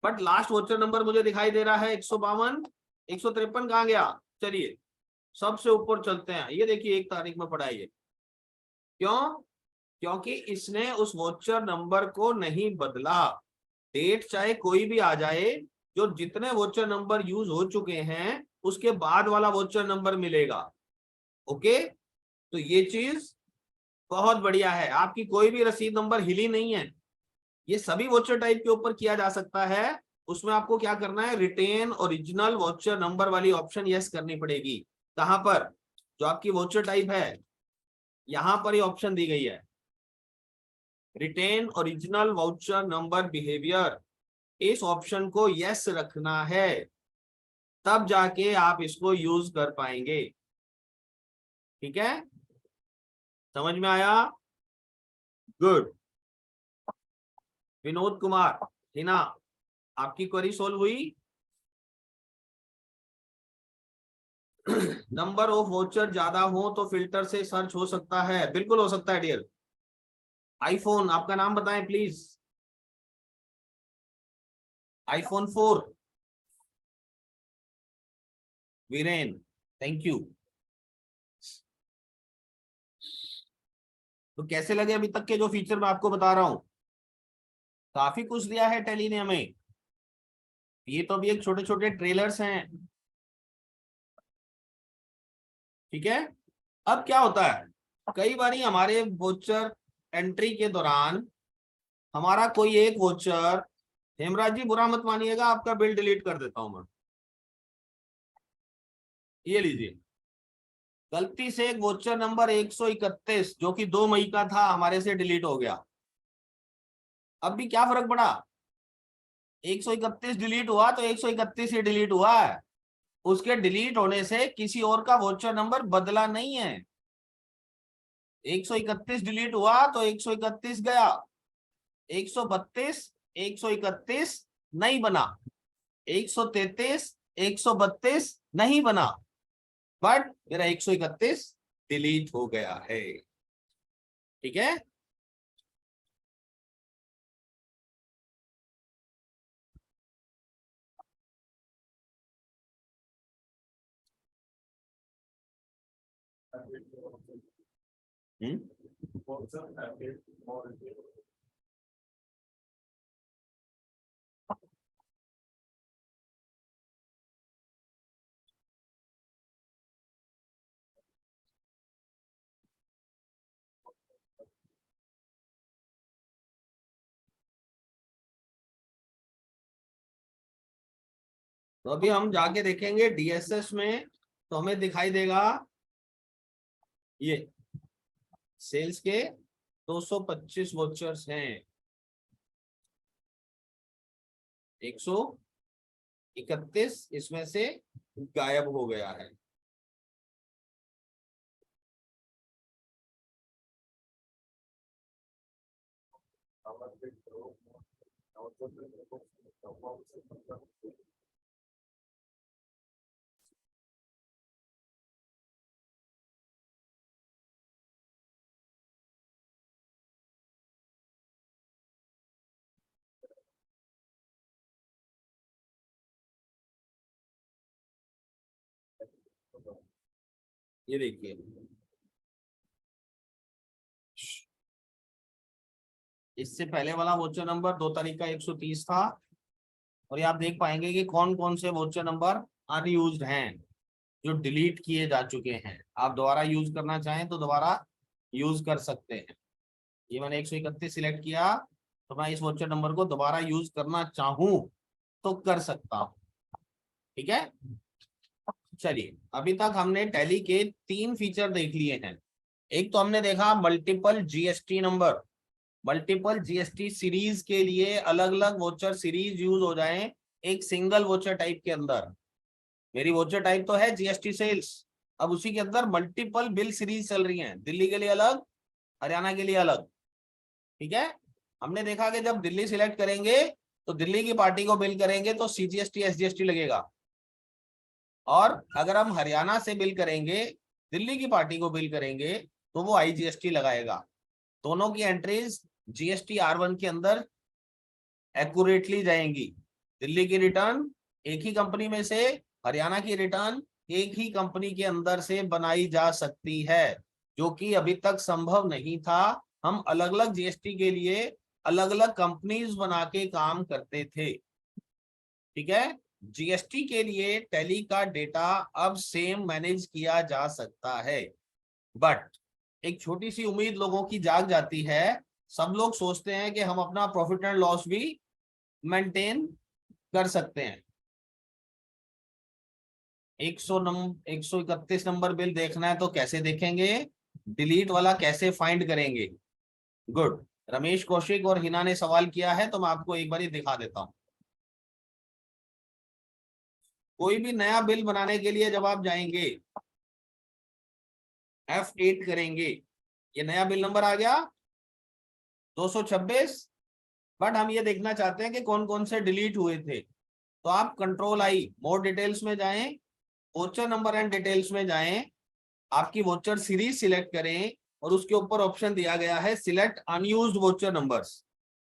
बट लास्ट वोचर नंबर मुझे दिखाई दे रहा है 152, 153 कहाँ गया। चलिए सबसे ऊपर चलते हैं, ये देखिए 1 तारीख में पड़ा है ये, क्यों, क्योंकि इसने उस वोचर नंबर को नहीं बदला। डेट चाहे कोई भी आ जाए, जो जितने वोचर नंबर यूज हो चुके हैं उसके बाद वाला वोचर नंबर मिलेगा। ओके, तो ये चीज बहुत बढ़िया है, आपकी कोई भी रसीद नंबर हिली नहीं है, ये सभी वोचर टाइप के ऊपर किया जा सकता है। उसमें आपको क्या करना है, रिटेन ओरिजिनल वोचर नंबर वाली ऑप्शन यस करनी पड़ेगी। कहां पर, जो आपकी वोचर टाइप है यहां पर ये ऑप्शन दी गई है, retain original voucher number behaviour, इस ऑप्शन को यस रखना है, तब जाके आप इसको यूज कर पाएंगे, ठीक है, समझ में आया, गुड। विनोद कुमार, हिना, आपकी क्वेरी सोल्व हुई। नंबर ऑफ वाउचर ज्यादा हो तो फिल्टर से सर्च हो सकता है, बिल्कुल हो सकता है डियर। आईफोन, आपका नाम बताएं please. IPhone 4, Viren, thank you. तो कैसे लगे अभी तक के जो फीचर मैं आपको बता रहा हूं? काफी कुछ दिया है टेली ने हमें। ये तो अभी एक छोटे छोटे ट्रेलर्स हैं, ठीक है। अब क्या होता है, कई बार हमारे वोचर एंट्री के दौरान हमारा कोई एक वोचर, हेमराज जी बुरा मत मानिएगा, आपका बिल डिलीट कर देता हूं मैं, ये लीजिए। गलती से एक वोचर नंबर 131 जो कि 2 मई का था हमारे से डिलीट हो गया। अब भी क्या फर्क पड़ा, 131 डिलीट हुआ तो 131 ही डिलीट हुआ है, उसके डिलीट होने से किसी और का वोचर नंबर बदला नहीं है। 131 डिलीट हुआ तो 131 गया, 132 131 नहीं बना, 133 132 नहीं बना, बट मेरा 131 डिलीट हो गया है, ठीक है। हम्म। तो अभी हम जाके देखेंगे डीएसएस में, तो हमें दिखाई देगा ये सेल्स के 225 वोचर्स हैं, 131 इसमें से गायब हो गया है। ये देखिए, इससे पहले वाला वोचर नंबर 2 तारीख का 130 था, और ये आप देख पाएंगे कि कौन कौन से वोचर नंबर अनयूज्ड हैं, जो डिलीट किए जा चुके हैं। आप दोबारा यूज करना चाहें तो दोबारा यूज कर सकते हैं। ये मैंने 131 सिलेक्ट किया, तो मैं इस वोचर नंबर को दोबारा यूज करना चाहूं तो कर सकता हूं, ठीक है। चलिए, अभी तक हमने टैली के 3 फीचर देख लिए हैं। एक तो हमने देखा multiple GST number, multiple GST series के लिए अलग अलग वोचर सीरीज यूज हो जाएं एक सिंगल वोचर टाइप के अंदर। मेरी वोचर टाइप तो है जीएसटी सेल्स, अब उसी के अंदर मल्टीपल बिल सीरीज चल रही हैं, दिल्ली के लिए अलग, हरियाणा के लिए अलग, ठीक है। हमने देखा कि जब दिल्ली सिलेक्ट करेंगे तो दिल्ली की पार्टी को बिल करेंगे तो सीजीएसटी एसजीएसटी लगेगा, और अगर हम हरियाणा से बिल करेंगे, दिल्ली की पार्टी को बिल करेंगे, तो वो आईजीएसटी लगाएगा। दोनों की एंट्रीज जीएसटी R1 के अंदर एक्यूरेटली जाएंगी। दिल्ली की रिटर्न एक ही कंपनी में से, हरियाणा की रिटर्न एक ही कंपनी के अंदर से बनाई जा सकती है, जो कि अभी तक संभव नहीं था। हम अलग अलग जीएसटी के लिए अलग अलग कंपनीज बना के काम करते थे, ठीक है। जीएसटी के लिए टैली का डेटा अब सेम मैनेज किया जा सकता है, बट एक छोटी सी उम्मीद लोगों की जाग जाती है। सब लोग सोचते हैं कि हम अपना प्रॉफिट एंड लॉस भी मेंटेन कर सकते हैं। 131 नंबर बिल देखना है तो कैसे देखेंगे, डिलीट वाला कैसे फाइंड करेंगे। गुड, रमेश कौशिक और हिना ने सवाल किया है, तो मैं आपको एक बार ही दिखा देता हूं। कोई भी नया बिल बनाने के लिए जब आप जाएंगे, F8 करेंगे, ये नया बिल नंबर आ गया 226, बट हम ये देखना चाहते हैं कि कौन कौन से डिलीट हुए थे। तो आप कंट्रोल I, मोर डिटेल्स में जाएं, वोचर नंबर एंड डिटेल्स में जाएं, आपकी वोचर सीरीज सिलेक्ट करें, और उसके ऊपर ऑप्शन दिया गया है सिलेक्ट अनयूज्ड वोचर नंबर्स।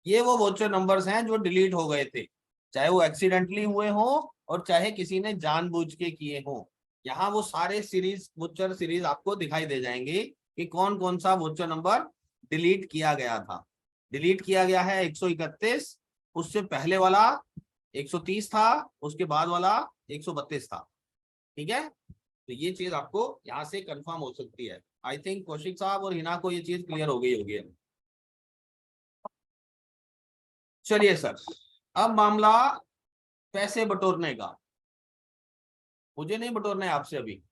ये वो वोचर नंबर्स हैं जो डिलीट हो गए थे, चाहे वो एक्सीडेंटली हुए हो और चाहे किसी ने जानबूझ के किए हो। यहाँ वो सारे सीरीज वोचर सीरीज आपको दिखाई दे जाएंगे कि कौन कौन सा वोचर नंबर डिलीट किया गया था। डिलीट किया गया है 131, उससे पहले वाला 130 था, उसके बाद वाला 132 था। ठीक है, तो ये चीज आपको यहाँ से कंफर्म हो सकती है। आई थिंक कौशिक साहब और हिना को ये चीज क्लियर हो गई होगी। चलिए सर, अब मामला पैसे बटोरने का। मुझे नहीं बटोरना है आपसे, अभी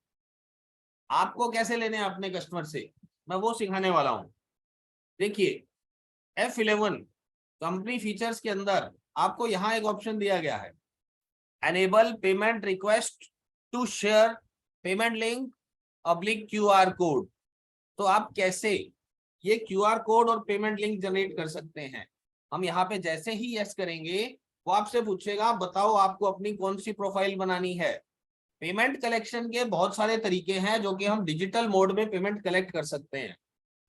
आपको कैसे लेने हैं अपने कस्टमर से, मैं वो सिखाने वाला हूं। देखिए F11 कंपनी फीचर्स के अंदर आपको यहाँ एक ऑप्शन दिया गया है, enable payment request to share payment link oblique QR code. तो आप कैसे ये QR कोड और पेमेंट लिंक जनरेट कर सकते हैं। हम यहाँ पे जैसे ही यस करेंगे वो आपसे पूछेगा बताओ आपको अपनी कौन सी प्रोफाइल बनानी है। पेमेंट कलेक्शन के बहुत सारे तरीके हैं जो कि हम डिजिटल मोड में पेमेंट कलेक्ट कर सकते हैं।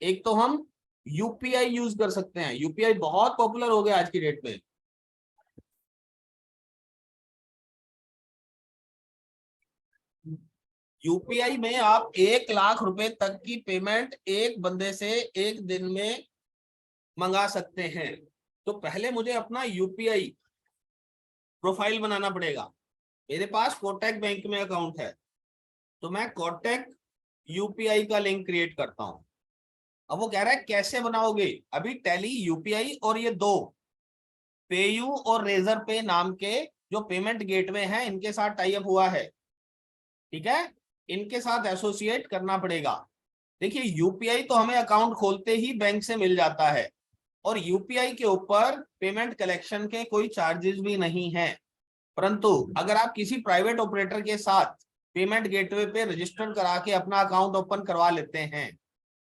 एक तो हम यूपीआई यूज कर सकते हैं, यूपीआई बहुत पॉपुलर हो गया आज की डेट में। यूपीआई में आप 1 लाख रुपए तक की पेमेंट एक बंदे से एक दिन में मंगा सकते हैं। तो पहले मुझे अपना यूपीआई प्रोफाइल बनाना पड़ेगा। मेरे पास कोटक बैंक में अकाउंट है, तो मैं कोटक यूपीआई का लिंक क्रिएट करता हूं। अब वो कह रहा है कैसे बनाओगे। अभी टैली यूपीआई और ये दो पेयू और रेजर पे नाम के जो पेमेंट गेटवे हैं इनके साथ टाई अप हुआ है। ठीक है, इनके साथ एसोसिएट करना पड़ेगा। देखिए यूपीआई तो हमें अकाउंट खोलते ही बैंक से मिल जाता है और यूपीआई के ऊपर पेमेंट कलेक्शन के कोई चार्जेस भी नहीं है। परंतु अगर आप किसी प्राइवेट ऑपरेटर के साथ पेमेंट गेटवे पे रजिस्टर करा के अपना अकाउंट ओपन करवा लेते हैं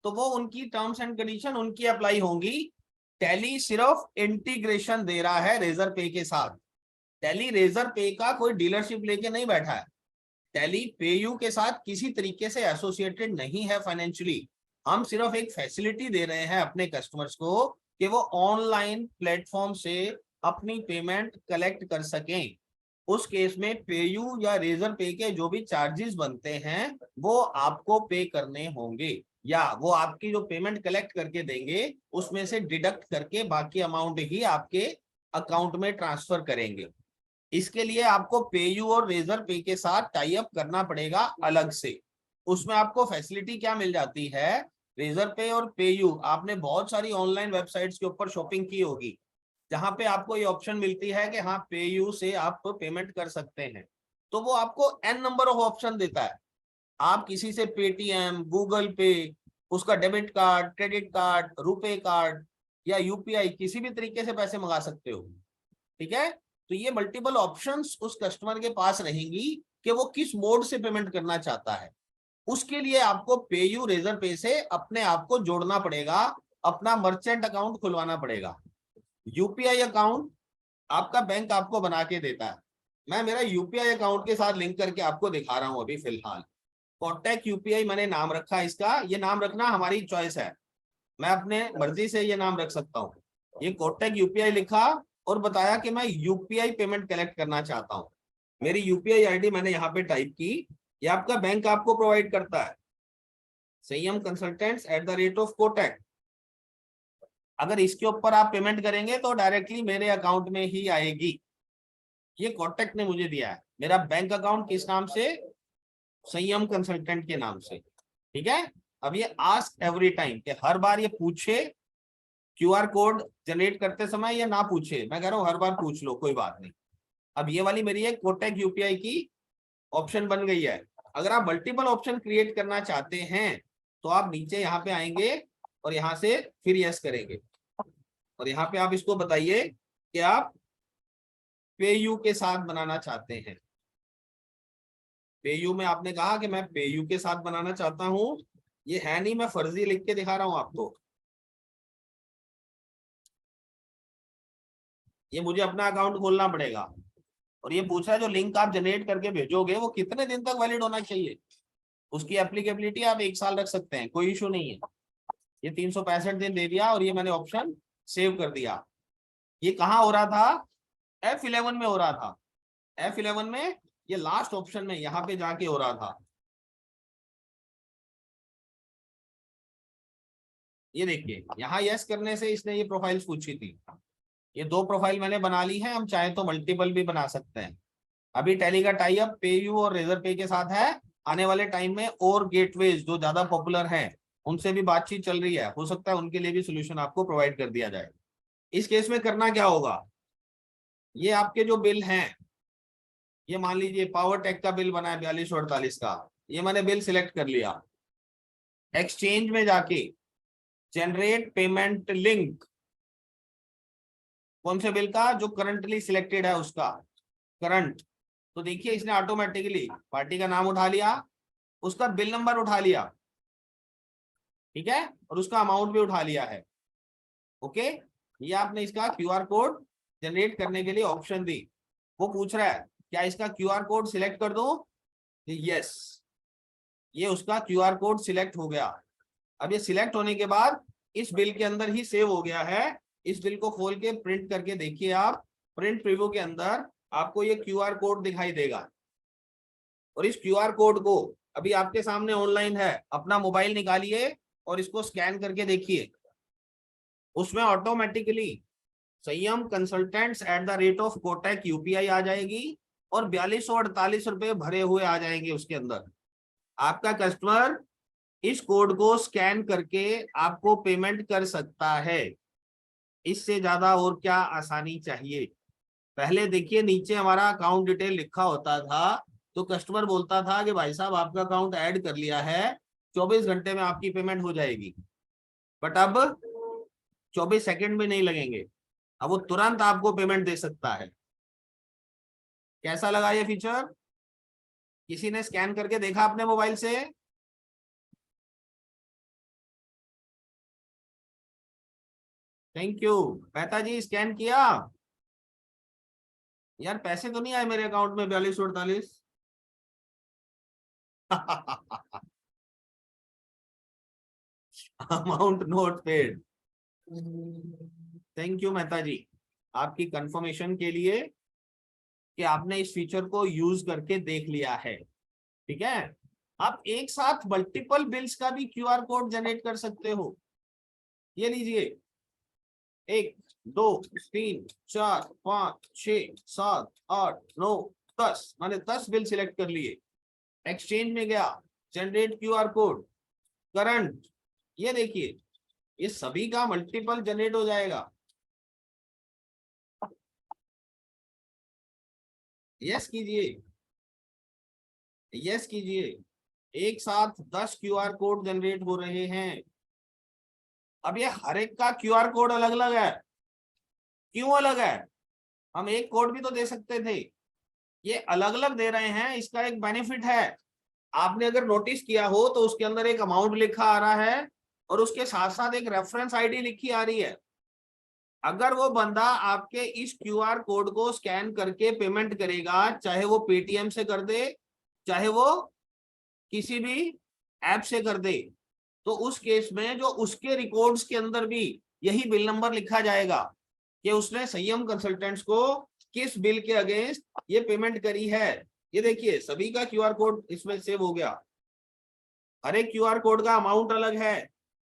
तो वो उनकी टर्म्स एंड कंडीशन उनकी अप्लाई होंगी। टैली सिर्फ इंटीग्रेशन दे रहा है रेजर पे के साथ। टैली रेजर पे का कोई डीलरशिप लेके नहीं बैठा है। टैली पेयू के साथ किसी तरीके से एसोसिएटेड नहीं है फाइनेंशियली। हम सिर्फ एक फैसिलिटी दे रहे हैं अपने कस्टमर्स को कि वो ऑनलाइन प्लेटफॉर्म से अपनी पेमेंट कलेक्ट कर सकें। उस केस में पेयू या रेजर पे के जो भी चार्जेस बनते हैं वो आपको पे करने होंगे, या वो आपकी जो पेमेंट कलेक्ट करके देंगे उसमें से डिडक्ट करके बाकी अमाउंट ही आपके अकाउंट में ट्रांसफर करेंगे। इसके लिए आपको पेयू और रेजर पे के साथ टाई अप करना पड़ेगा अलग से। उसमें आपको फैसिलिटी क्या मिल जाती है, रेजर पे और पेयू आपने बहुत सारी ऑनलाइन वेबसाइट्स के ऊपर शॉपिंग की होगी जहां पे आपको ये ऑप्शन मिलती है कि हाँ पेयू से आप पेमेंट कर सकते हैं। तो वो आपको n नंबर ऑफ ऑप्शन देता है। आप किसी से पेटीएम, गूगल पे, उसका debit card, credit card, RuPay card या यूपीआई किसी भी तरीके से पैसे मंगा सकते हो। ठीक है, तो ये मल्टीपल ऑप्शंस उस कस्टमर के पास रहेंगी कि वो किस मोड से पेमेंट करना चाहता है। उसके लिए आपको पेयू रेजर पे से अपने आप को जोड़ना पड़ेगा, अपना मर्चेंट अकाउंट खुलवाना पड़ेगा। यूपीआई अकाउंट आपका बैंक आपको बना के देता है। मैं मेरा यूपीआई अकाउंट के साथ लिंक करके आपको दिखा रहा हूं अभी फिलहाल। कॉन्टैक्ट यूपीआई मैंने नाम रखा है इसका, ये नाम रखना हमारी चॉइस है, मैं अपने मर्जी से ये नाम रख सकता हूँ। ये कॉन्टैक्ट यूपीआई लिखा और बताया कि मैं यूपीआई पेमेंट कलेक्ट करना चाहता हूँ। मेरी यूपीआई आईडी मैंने यहाँ पे टाइप की, ये आपका बैंक आपको प्रोवाइड करता है, संयम कंसल्टेंट्स @कोटक। अगर इसके ऊपर आप पेमेंट करेंगे तो डायरेक्टली मेरे अकाउंट में ही आएगी। ये कॉन्टैक्ट ने मुझे दिया है, मेरा बैंक अकाउंट किस नाम से, संयम कंसल्टेंट के नाम से। ठीक है, अब ये आस्क एवरी टाइम कि हर बार ये पूछे QR कोड जनरेट करते समय या ना पूछे, मैं कह रहा हूँ हर बार पूछ लो कोई बात नहीं। अब ये वाली मेरी एक कोटक यूपीआई की ऑप्शन बन गई है। अगर आप मल्टीपल ऑप्शन क्रिएट करना चाहते हैं तो आप नीचे यहाँ पे आएंगे और यहाँ से फिर यस करेंगे और यहाँ पे आप इसको बताइए कि आप पेयू के साथ बनाना चाहते हैं। पेयू में आपने कहा कि मैं पेयू के साथ बनाना चाहता हूं, ये है नहीं, मैं फर्जी लिख के दिखा रहा हूं आपको। ये मुझे अपना अकाउंट खोलना पड़ेगा और ये पूछ रहा है जो लिंक आप जनरेट करके भेजोगे वो कितने दिन तक वैलिड होना चाहिए। उसकी एप्लीकेबिलिटी आप 1 साल रख सकते हैं, कोई इशू नहीं है। ये 365 दिन दे दिया और ये मैंने ऑप्शन सेव कर दिया। ये कहाँ हो रहा था? F11 में हो रहा था। F11 में ये लास्ट ऑप्शन में यहाँ पे जाके हो रहा था। ये देखिए यहाँ यस करने से इसने ये प्रोफाइल्स पूछी थी। ये 2 प्रोफाइल मैंने बना ली है, हम चाहे तो मल्टीपल भी बना सकते हैं। अभी टैली का टाई अप पेयू और रेजर पे के साथ है। आने वाले टाइम में और गेटवेज जो ज्यादा पॉपुलर हैं उनसे भी बातचीत चल रही है, हो सकता है उनके लिए भी सोल्यूशन आपको प्रोवाइड कर दिया जाए। इस केस में करना क्या होगा, ये आपके जो बिल हैं, ये मान लीजिए पावर टेक का बिल बना है 4248 का, ये मैंने बिल सिलेक्ट कर लिया। एक्सचेंज में जाके जनरेट पेमेंट लिंक, कौन से बिल का? जो करंटली सिलेक्टेड है उसका, करंट। तो देखिए इसने ऑटोमेटिकली पार्टी का नाम उठा लिया, उसका बिल नंबर उठा लिया, ठीक है, और उसका अमाउंट भी उठा लिया है। ओके, ये आपने इसका क्यूआर कोड जनरेट करने के लिए ऑप्शन दी। वो पूछ रहा है क्या इसका क्यूआर कोड सिलेक्ट कर दूं? यस, ये उसका क्यूआर कोड सिलेक्ट हो गया। अब ये सिलेक्ट होने के बाद इस बिल के अंदर ही सेव हो गया है। इस बिल को खोल के प्रिंट करके देखिए आप, प्रिंट प्रीव्यू के अंदर आपको ये क्यूआर कोड दिखाई देगा। और इस क्यूआर कोड को अभी आपके सामने ऑनलाइन है, अपना मोबाइल निकालिए और इसको स्कैन करके देखिए। उसमें ऑटोमेटिकली संयम कंसल्टेंट्स @कोटक यूपीआई आ जाएगी और 4248 रुपए भरे हुए आ जाएंगे उसके अंदर। आपका कस्टमर इस कोड को स्कैन करके आपको पेमेंट कर सकता है। इससे ज्यादा और क्या आसानी चाहिए? पहले देखिए नीचे हमारा अकाउंट डिटेल लिखा होता था, तो कस्टमर बोलता था कि भाई साहब आपका अकाउंट ऐड कर लिया है, 24 घंटे में आपकी पेमेंट हो जाएगी। बट अब 24 सेकंड भी नहीं लगेंगे, अब वो तुरंत आपको पेमेंट दे सकता है। कैसा लगा ये फीचर? किसी ने स्कैन करके देखा अपने मोबाइल से? Thank you. Mehta ji scan किया? यार पैसे तो नहीं आए मेरे अकाउंट में 4248। Amount not paid. Thank you Mehta ji, आपकी कंफर्मेशन के लिए कि आपने इस फीचर को यूज करके देख लिया है। ठीक है, आप एक साथ मल्टीपल बिल्स का भी क्यूआर कोड जनरेट कर सकते हो। ये लीजिए, 1 2 3 4 5 6 7 8 9 10, मैंने 10 बिल सिलेक्ट कर लिए। एक्सचेंज में गया, जनरेट क्यूआर कोड, करंट, ये देखिए ये सभी का मल्टीपल जनरेट हो जाएगा। यस कीजिए, यस कीजिए, एक साथ 10 क्यूआर कोड जनरेट हो रहे हैं। अब ये हर एक का क्यूआर कोड अलग अलग है। क्यों अलग है? हम एक कोड भी तो दे सकते थे, ये अलग अलग दे रहे हैं। इसका एक बेनिफिट है, आपने अगर नोटिस किया हो तो उसके अंदर एक अमाउंट लिखा आ रहा है और उसके साथ साथ एक रेफरेंस आईडी लिखी आ रही है। अगर वो बंदा आपके इस क्यूआर कोड को स्कैन करके पेमेंट करेगा, चाहे वो पेटीएम से कर दे, चाहे वो किसी भी ऐप से कर दे, तो उस केस में जो उसके रिकॉर्ड्स के अंदर भी यही बिल नंबर लिखा जाएगा कि उसने संयम कंसल्टेंट्स को किस बिल के अगेंस्ट ये पेमेंट करी है। ये देखिए सभी का क्यूआर कोड इसमें सेव हो गया। हर एक क्यूआर कोड का अमाउंट अलग है,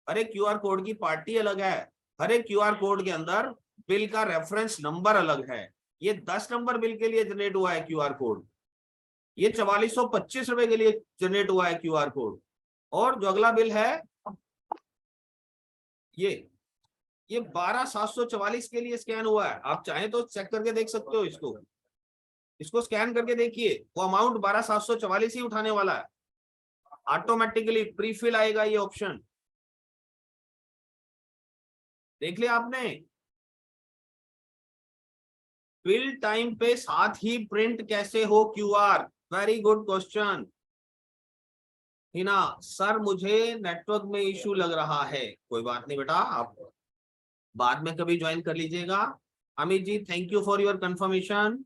हर एक क्यूआर कोड की पार्टी अलग है, हर एक क्यूआर कोड के अंदर बिल का रेफरेंस नंबर अलग है। ये 10 नंबर बिल के लिए जनरेट हुआ है क्यूआर कोड, ये 4425 रुपए के लिए जनरेट हुआ है क्यूआर कोड, और जो अगला बिल है ये 12744 के लिए स्कैन हुआ है। आप चाहें तो चेक करके देख सकते हो, इसको स्कैन करके देखिए, वो अमाउंट 12744 ही उठाने वाला है। ऑटोमेटिकली प्रीफिल आएगा ये ऑप्शन, देख लिया आपने। फिल टाइम पे साथ ही प्रिंट कैसे हो QR? Very good question Hina sir, मुझे नेटवर्क में इशू लग रहा है। कोई बात नहीं बेटा, आप बाद में कभी ज्वाइन कर लीजिएगा। Amit ji thank you for your confirmation.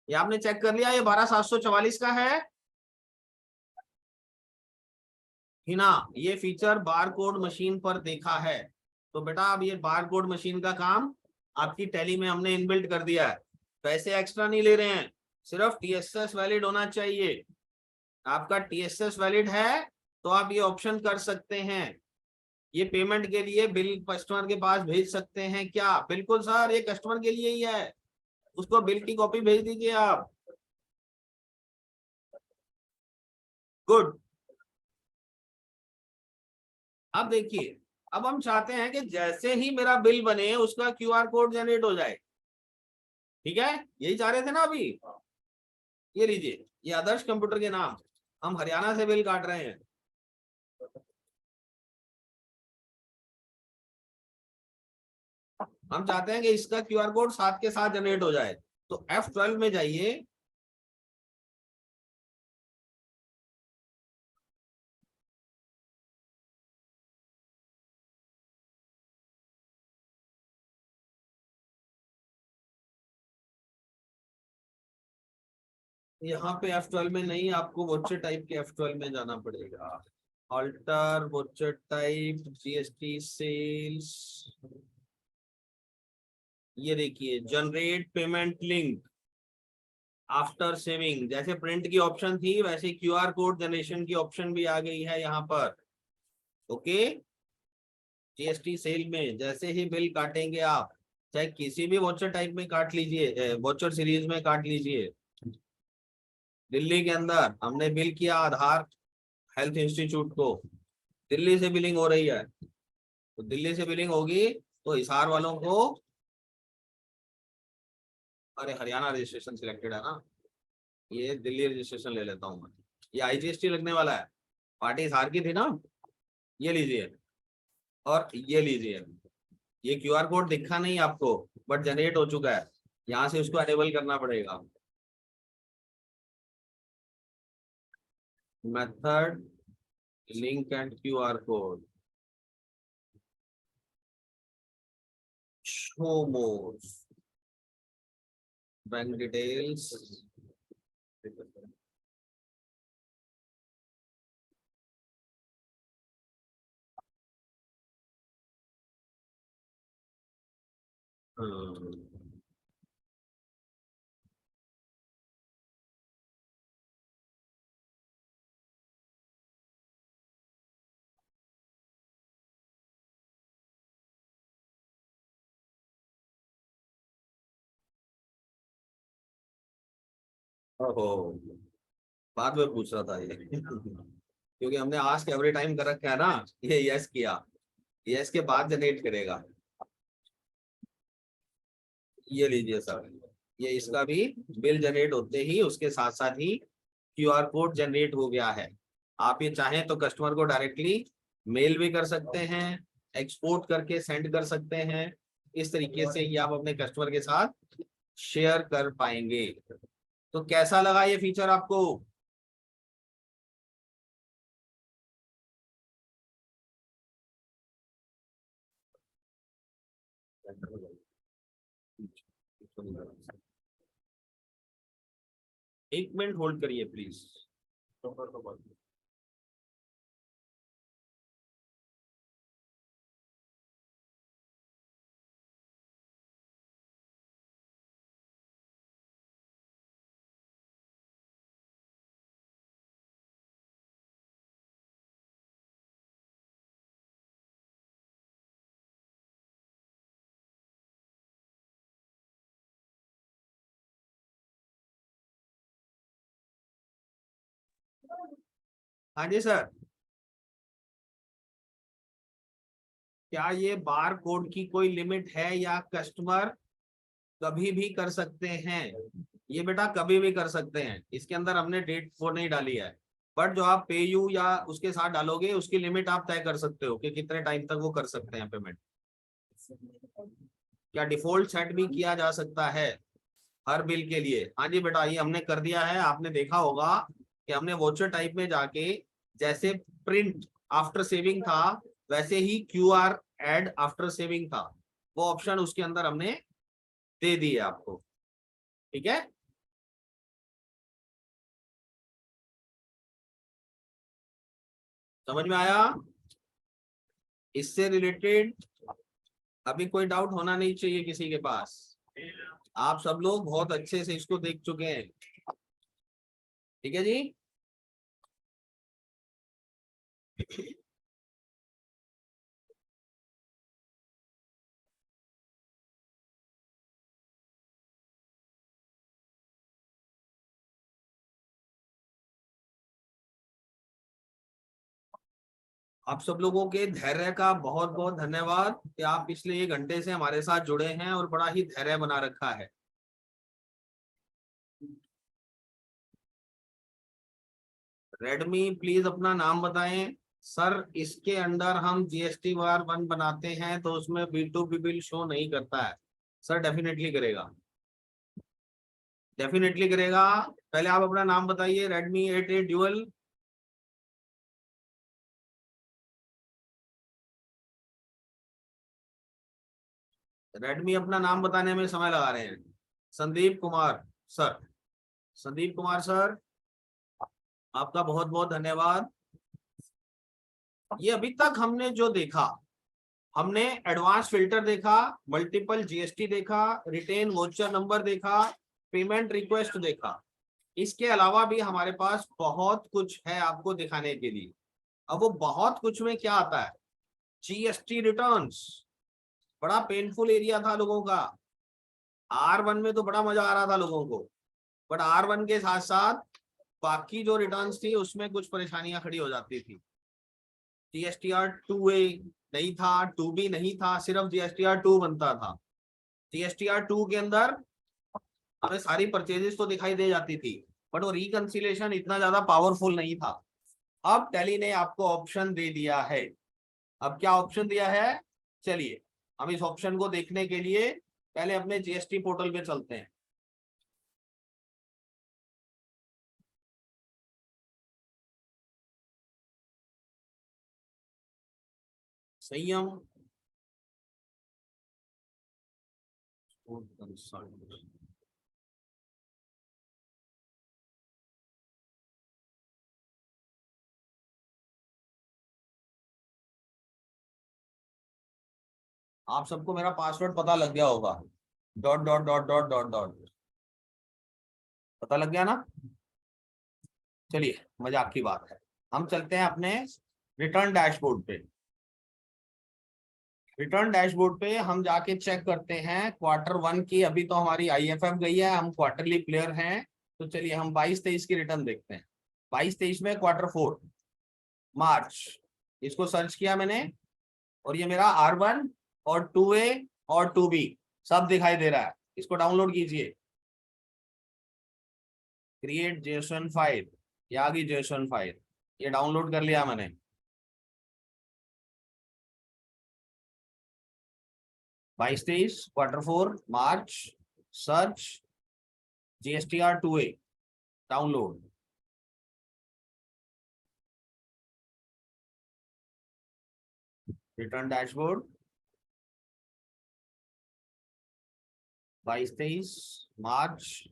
ये आपने चेक कर लिया, ये 12744 का है। हिना, ये फीचर बार कोड मशीन पर देखा है। तो बेटा अब ये बार कोड मशीन का काम आपकी टैली में हमने इनबिल्ट कर दिया है। पैसे एक्स्ट्रा नहीं ले रहे हैं, सिर्फ टीएसएस वैलिड होना चाहिए। आपका टीएसएस वैलिड है तो आप ये ऑप्शन कर सकते हैं। ये पेमेंट के लिए बिल कस्टमर के पास भेज सकते हैं क्या? बिल्कुल सर, ये कस्टमर के लिए ही है, उसको बिल की कॉपी भेज दीजिए आप। गुड। अब देखिए, अब हम चाहते हैं कि जैसे ही मेरा बिल बने उसका क्यूआर कोड जनरेट हो जाए। ठीक है, यही चाह रहे थे ना अभी। ये लीजिए, ये आदर्श कंप्यूटर के नाम, हम हरियाणा से बिल काट रहे हैं। हम चाहते हैं कि इसका क्यूआर कोड साथ के साथ जनरेट हो जाए। तो F12 में जाइए। यहाँ पे F12 में नहीं, आपको वोचर टाइप के F12 में जाना पड़ेगा। Alter voucher type GST sales. ये देखिए, generate payment link after saving. जैसे प्रिंट की ऑप्शन थी वैसे क्यूआर कोड जनरेशन की ऑप्शन भी आ गई है यहाँ पर। ओके, जीएसटी सेल में जैसे ही बिल काटेंगे आप, चाहे किसी भी वोचर टाइप में काट लीजिए, वोचर सीरीज में काट लीजिए। दिल्ली के अंदर हमने बिल किया आधार हेल्थ इंस्टीट्यूट को, दिल्ली से बिलिंग हो रही है, तो दिल्ली से बिलिंग होगी तो हिसार वालों को, अरे हरियाणा रजिस्ट्रेशन सिलेक्टेड है ना, ये दिल्ली रजिस्ट्रेशन ले लेता हूँ मैं। ये आईजीएसटी लगने वाला है, पार्टी हिसार की थी ना। ये लीजिए और ये लीजिए। ये क्यूआर कोड दिखा नहीं आपको, बट जनरेट हो चुका है। यहाँ से उसको अनेबल करना पड़ेगा। Method link and QR code, show more bank details. ओहो, बाद में पूछ रहा था ये क्योंकि हमने आस्क एवरी टाइम कर रखा है ना। ये यस किया, यस के बाद जनरेट करेगा। ये लीजिए सर, ये इसका भी बिल जनरेट होते ही उसके साथ साथ ही क्यूआर कोड जनरेट हो गया है। आप ये चाहें तो कस्टमर को डायरेक्टली मेल भी कर सकते हैं, एक्सपोर्ट करके सेंड कर सकते हैं। इस तरीके से ये आप अपने कस्टमर के साथ शेयर कर पाएंगे। तो कैसा लगा ये फीचर आपको? एक मिनट होल्ड करिए प्लीज। हाँ जी सर, क्या ये बार कोड की कोई लिमिट है या कस्टमर कभी भी कर सकते हैं? ये बेटा कभी भी कर सकते हैं, इसके अंदर हमने डेट वो नहीं डाली है। बट जो आप पे यू या उसके साथ डालोगे उसकी लिमिट आप तय कर सकते हो कि कितने टाइम तक वो कर सकते हैं पेमेंट। क्या डिफॉल्ट सेट भी किया जा सकता है हर बिल के लिए? हाँ जी बेटा, ये हमने कर दिया है। आपने देखा होगा कि हमने वोचर टाइप में जाके जैसे प्रिंट आफ्टर सेविंग था वैसे ही क्यूआर एड आफ्टर सेविंग था, वो ऑप्शन उसके अंदर हमने दे दिए आपको। ठीक है। समझ में आया? इससे रिलेटेड अभी कोई डाउट होना नहीं चाहिए किसी के पास। आप सब लोग बहुत अच्छे से इसको देख चुके हैं। ठीक है जी। आप सब लोगों के धैर्य का बहुत बहुत धन्यवाद कि आप पिछले 1 घंटे से हमारे साथ जुड़े हैं और बड़ा ही धैर्य बना रखा है। रेडमी प्लीज अपना नाम बताएं। सर इसके अंदर हम जीएसटी वार 1 बनाते हैं तो उसमें B2B बिल शो नहीं करता है। सर डेफिनेटली करेगा, डेफिनेटली करेगा। पहले आप अपना नाम बताइए। Redmi 8A dual. रेडमी अपना नाम बताने में समय लगा रहे हैं। संदीप कुमार सर। संदीप कुमार सर, आपका बहुत बहुत धन्यवाद। ये अभी तक हमने जो देखा, हमने एडवांस फिल्टर देखा, मल्टीपल जीएसटी देखा, रिटेन वोचर नंबर देखा, पेमेंट रिक्वेस्ट देखा। इसके अलावा भी हमारे पास बहुत कुछ है आपको दिखाने के लिए। अब वो बहुत कुछ में क्या आता है? जीएसटी रिटर्न्स बड़ा पेनफुल एरिया था लोगों का। R1 में तो बड़ा मजा आ रहा था लोगों को, बट R1 के साथ साथ बाकी जो रिटर्न्स थी उसमें कुछ परेशानियां खड़ी हो जाती थी। GSTR 2A नहीं था, 2B नहीं था, सिर्फ GSTR 2 बनता था। GSTR 2 के अंदर हमें सारी परचेजेस तो दिखाई दे जाती थी, बट वो रिकंसिलेशन इतना ज्यादा पावरफुल नहीं था। अब टैली ने आपको ऑप्शन दे दिया है। अब क्या ऑप्शन दिया है? चलिए हम इस ऑप्शन को देखने के लिए पहले अपने जीएसटी पोर्टल पे चलते हैं। संयम आप सबको मेरा पासवर्ड पता लग गया होगा। Dot dot dot dot dot dot पता लग गया ना? चलिए मजाक की बात है, हम चलते हैं अपने रिटर्न डैशबोर्ड पे। रिटर्न डैशबोर्ड पे हम जाके चेक करते हैं Q1 की। अभी तो हमारी IFF गई है, हम क्वार्टरली प्लेयर हैं। तो चलिए हम 22-23 की रिटर्न देखते हैं। 22-23 में Q4 मार्च, इसको सर्च किया मैंने और ये मेरा R1 और 2A और 2B सब दिखाई दे रहा है। इसको डाउनलोड कीजिए। क्रिएट जेसन फाइल, ये आ गई जेसन फाइल, ये डाउनलोड कर लिया मैंने। 22-23 Q4 March, search GSTR 2A, download. Return dashboard 22-23 March.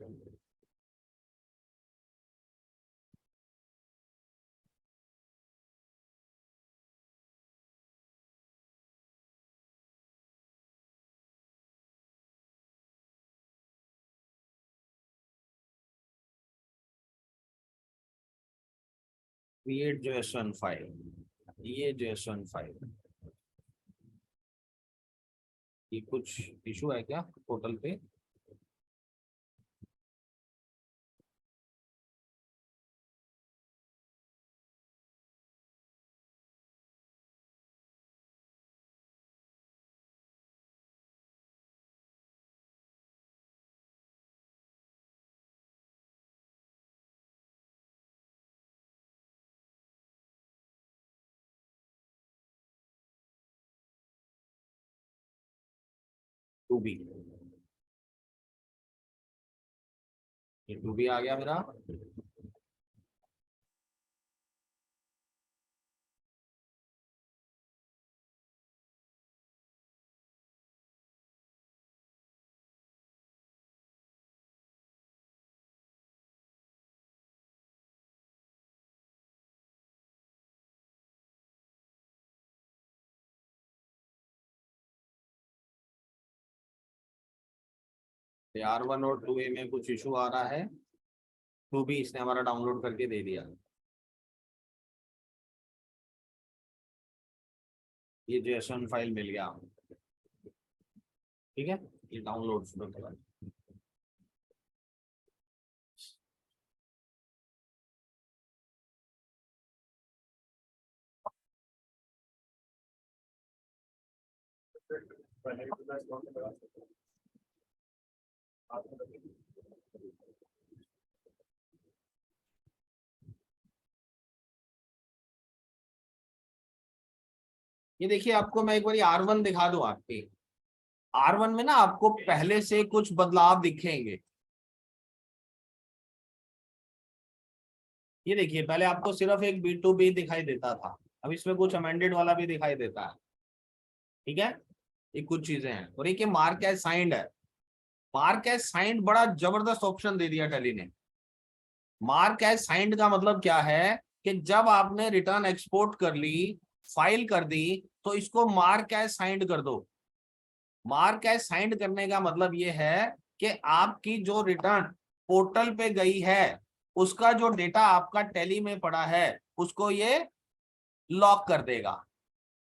Create JSON file, ये जेसन फाइल। ये कुछ इशू है क्या पोर्टल पे? टू बी, ये 2B आ गया मेरा। R1 और 2A में कुछ इशू आ रहा है, 2B इसने हमारा डाउनलोड करके दे दिया। ये JSON फाइल मिल गया, ठीक है, ये डाउनलोड शुरू करा। ये देखिए, आपको मैं एक बार R1 दिखा दूं। आपके R1 में ना आपको पहले से कुछ बदलाव दिखेंगे। ये देखिए, पहले आपको सिर्फ एक B2B दिखाई देता था, अब इसमें कुछ अमेंडेड वाला भी दिखाई देता है, ठीक है। ये कुछ चीजें हैं। और एक ये मार्क एज साइंड है। मार्क एज साइंड बड़ा जबरदस्त ऑप्शन दे दिया टेली ने। मार्क एज साइंड का मतलब क्या है कि जब आपने रिटर्न एक्सपोर्ट कर ली, फाइल कर दी, तो इसको मार्क एज साइंड कर दो। मार्क एज साइंड करने का मतलब ये है कि आपकी जो रिटर्न पोर्टल पे गई है, उसका जो डेटा आपका टेली में पड़ा है, उसको ये लॉक कर देगा।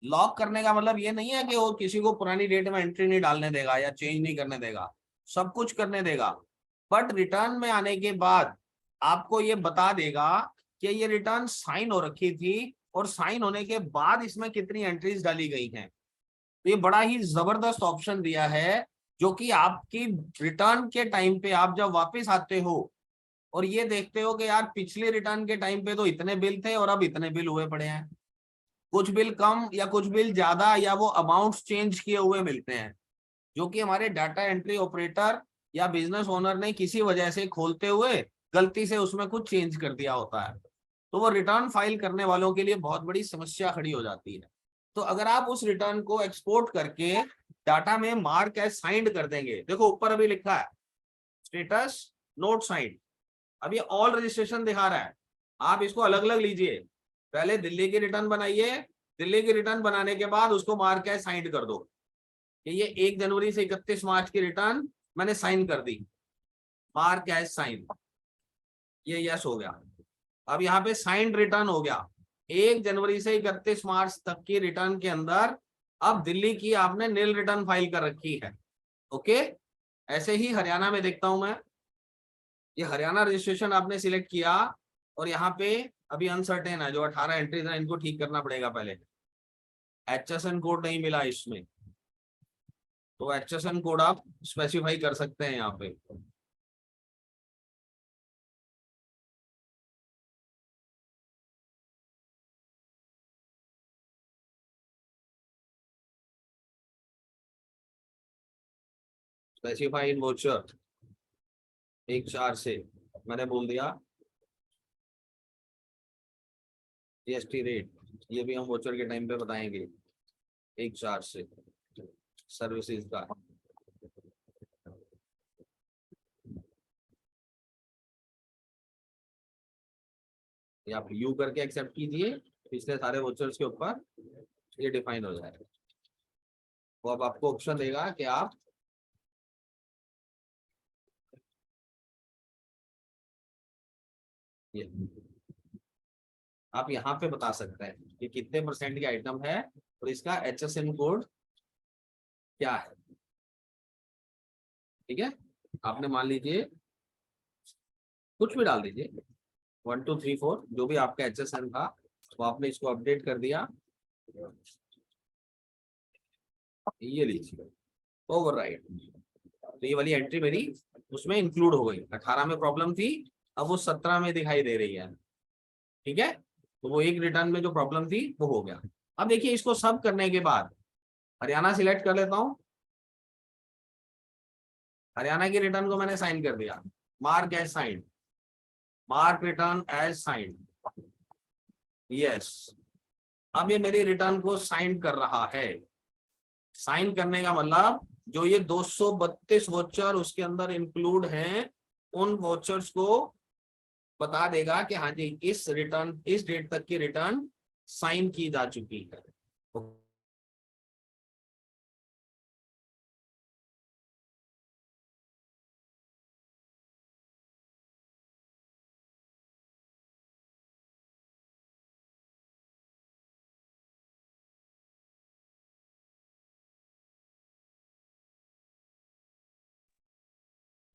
लॉक करने का मतलब ये नहीं है कि वो किसी को पुरानी डेट में एंट्री नहीं डालने देगा या चेंज नहीं करने देगा, सब कुछ करने देगा। बट रिटर्न में आने के बाद आपको ये बता देगा कि ये रिटर्न साइन हो रखी थी और साइन होने के बाद इसमें कितनी एंट्रीज डाली गई हैं। तो ये बड़ा ही जबरदस्त ऑप्शन दिया है, जो कि आपकी रिटर्न के टाइम पे आप जब वापस आते हो और ये देखते हो कि यार पिछले रिटर्न के टाइम पे तो इतने बिल थे और अब इतने बिल हुए पड़े हैं, कुछ बिल कम या कुछ बिल ज्यादा, या वो अमाउंट्स चेंज किए हुए मिलते हैं, जो कि हमारे डाटा एंट्री ऑपरेटर या बिजनेस ओनर ने किसी वजह से खोलते हुए गलती से उसमें कुछ चेंज कर दिया होता है। तो वो रिटर्न फाइल करने वालों के लिए बहुत बड़ी समस्या खड़ी हो जाती है। तो अगर आप उस रिटर्न को एक्सपोर्ट करके डाटा में मार्क एज साइंड कर देंगे, देखो ऊपर अभी लिखा है स्टेटस नोट साइंड, अब ये ऑल रजिस्ट्रेशन दिखा रहा है। आप इसको अलग अलग लीजिए, पहले दिल्ली की रिटर्न बनाइए, दिल्ली की रिटर्न बनाने के बाद उसको मार्क एज साइंड कर दो कि ये 1 जनवरी से 31 मार्च की रिटर्न मैंने साइन कर दी, मार्क एज साइन, ये यस हो गया। अब यहाँ पे साइंड रिटर्न हो गया, 1 जनवरी से 31 मार्च तक की रिटर्न के अंदर अब दिल्ली की आपने नील रिटर्न फाइल कर रखी है। ओके, ऐसे ही हरियाणा में देखता हूं मैं, ये हरियाणा रजिस्ट्रेशन आपने सिलेक्ट किया और यहाँ पे अभी अनसर्टेन है, जो 18 एंट्रीज है इनको ठीक करना पड़ेगा पहले। HSN कोड नहीं मिला इसमें, तो HSN कोड आप स्पेसिफाई कर सकते हैं यहाँ पे। स्पेसिफाई इन वोचर 1/4 से मैंने बोल दिया। GST रेट ये भी हम वोचर के टाइम पे बताएंगे, 1/4 से सर्विसेज का। ये आप यू करके एक्सेप्ट कीजिए, पिछले सारे वोचर्स के ऊपर ये डिफाइन हो जाएगा। वो अब आपको ऑप्शन देगा कि आप ये आप यहाँ पे बता सकते हैं कि कितने परसेंट की आइटम है और इसका HSN कोड क्या है, ठीक है। आपने मान लीजिए कुछ भी डाल दीजिए, 1 2 3 4 जो भी आपका HSN था, वो आपने इसको अपडेट कर दिया, ये लीजिए ओवरराइड। तो ये वाली एंट्री मेरी उसमें इंक्लूड हो गई, 18 में प्रॉब्लम थी, अब वो 17 में दिखाई दे रही है, ठीक है। तो वो एक रिटर्न में जो प्रॉब्लम थी वो हो गया। अब देखिए, इसको सब करने के बाद हरियाणा सिलेक्ट कर लेता हूं, हरियाणा की रिटर्न को मैंने साइन कर दिया, mark as sign, mark return as sign, yes. अब ये मेरी रिटर्न को साइन कर रहा है। साइन करने का मतलब जो ये 232 वोचर उसके अंदर इंक्लूड हैं, उन वोचर्स को बता देगा कि हाँ जी इस रिटर्न, इस डेट तक की रिटर्न साइन की जा चुकी है।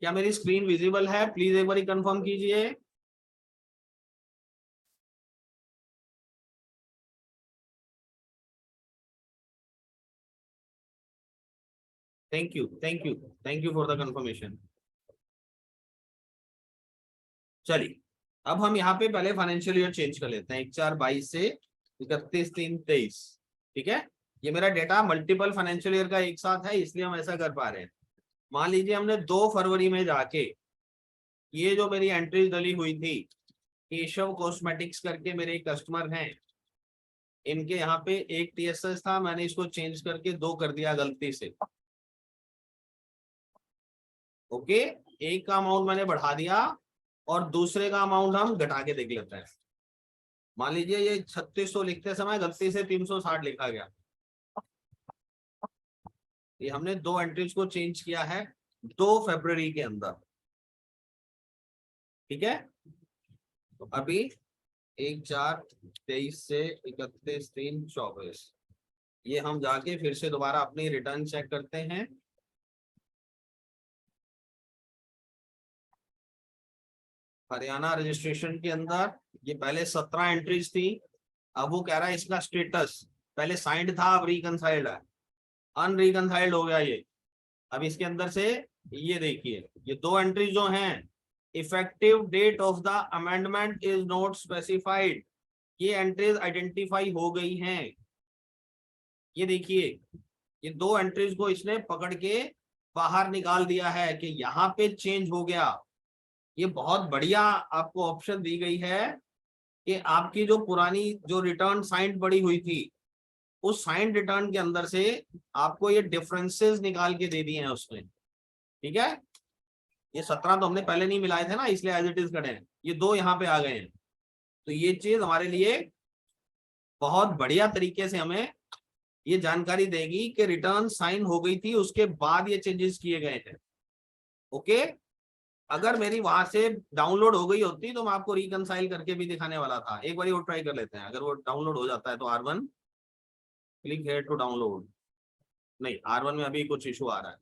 क्या मेरी स्क्रीन विजिबल है? प्लीज एक बार कंफर्म कीजिए। Thank you, thank you, thank you for the confirmation. चलिए, अब हम यहाँ पे पहले फाइनेंशियल ईयर चेंज कर लेते हैं, 1/4/22 से 31/3/23। ठीक है, ये मेरा डेटा मल्टीपल फाइनेंशियल ईयर का एक साथ है, इसलिए हम ऐसा कर पा रहे हैं। मान लीजिए हमने 2 फरवरी में जाके ये जो मेरी एंट्रीज डली हुई थी, केशव कॉस्मेटिक्स करके मेरे कस्टमर हैं, इनके यहाँ पे एक टीएसएस था, मैंने इसको चेंज करके 2 कर दिया गलती से। ओके, एक का अमाउंट मैंने बढ़ा दिया और दूसरे का अमाउंट हम घटा के देख लेते हैं। मान लीजिए ये 3600 लिखते समय गलती से 360 लिखा गया। ये हमने 2 एंट्रीज को चेंज किया है 2 फरवरी के अंदर। ठीक है, तो अभी 1/4/23 से 31/3/24 ये हम जाके फिर से दोबारा अपनी रिटर्न चेक करते हैं। हरियाणा रजिस्ट्रेशन के अंदर ये पहले 17 एंट्रीज थी, अब वो कह रहा है इसका स्टेटस पहले साइंड था, अब रिकनसाइल्ड है, अनरिकनसाइल्ड हो गया ये। अब इसके अंदर से ये देखिए, ये 2 एंट्रीज जो हैं, effective date of the amendment is not specified, ये एंट्रीज आइडेंटिफाई हो गई हैं। ये देखिए, ये 2 एंट्रीज को इसने पकड़ के बाहर निकाल दिया है कि यहाँ पे चेंज हो गया। ये बहुत बढ़िया आपको ऑप्शन दी गई है कि आपकी जो पुरानी जो रिटर्न साइंड पड़ी हुई थी, उस साइंड रिटर्न के अंदर से आपको ये डिफरेंसेस निकाल के दे दिए हैं उसने। ठीक है, ये 17 तो हमने पहले नहीं मिलाए थे ना, इसलिए एज इट इज खड़े हैं, ये 2 यहाँ पे आ गए हैं। तो ये चीज हमारे लिए बहुत बढ़िया तरीके से हमें ये जानकारी देगी कि रिटर्न साइन हो गई थी, उसके बाद ये चेंजेस किए गए हैं। ओके, अगर मेरी वहां से डाउनलोड हो गई होती तो मैं आपको रिकनसाइल करके भी दिखाने वाला था। एक बार वो ट्राई कर लेते हैं, अगर वो डाउनलोड हो जाता है तो R1 click here to download. नहीं, R1 में अभी कुछ इशू आ रहा है,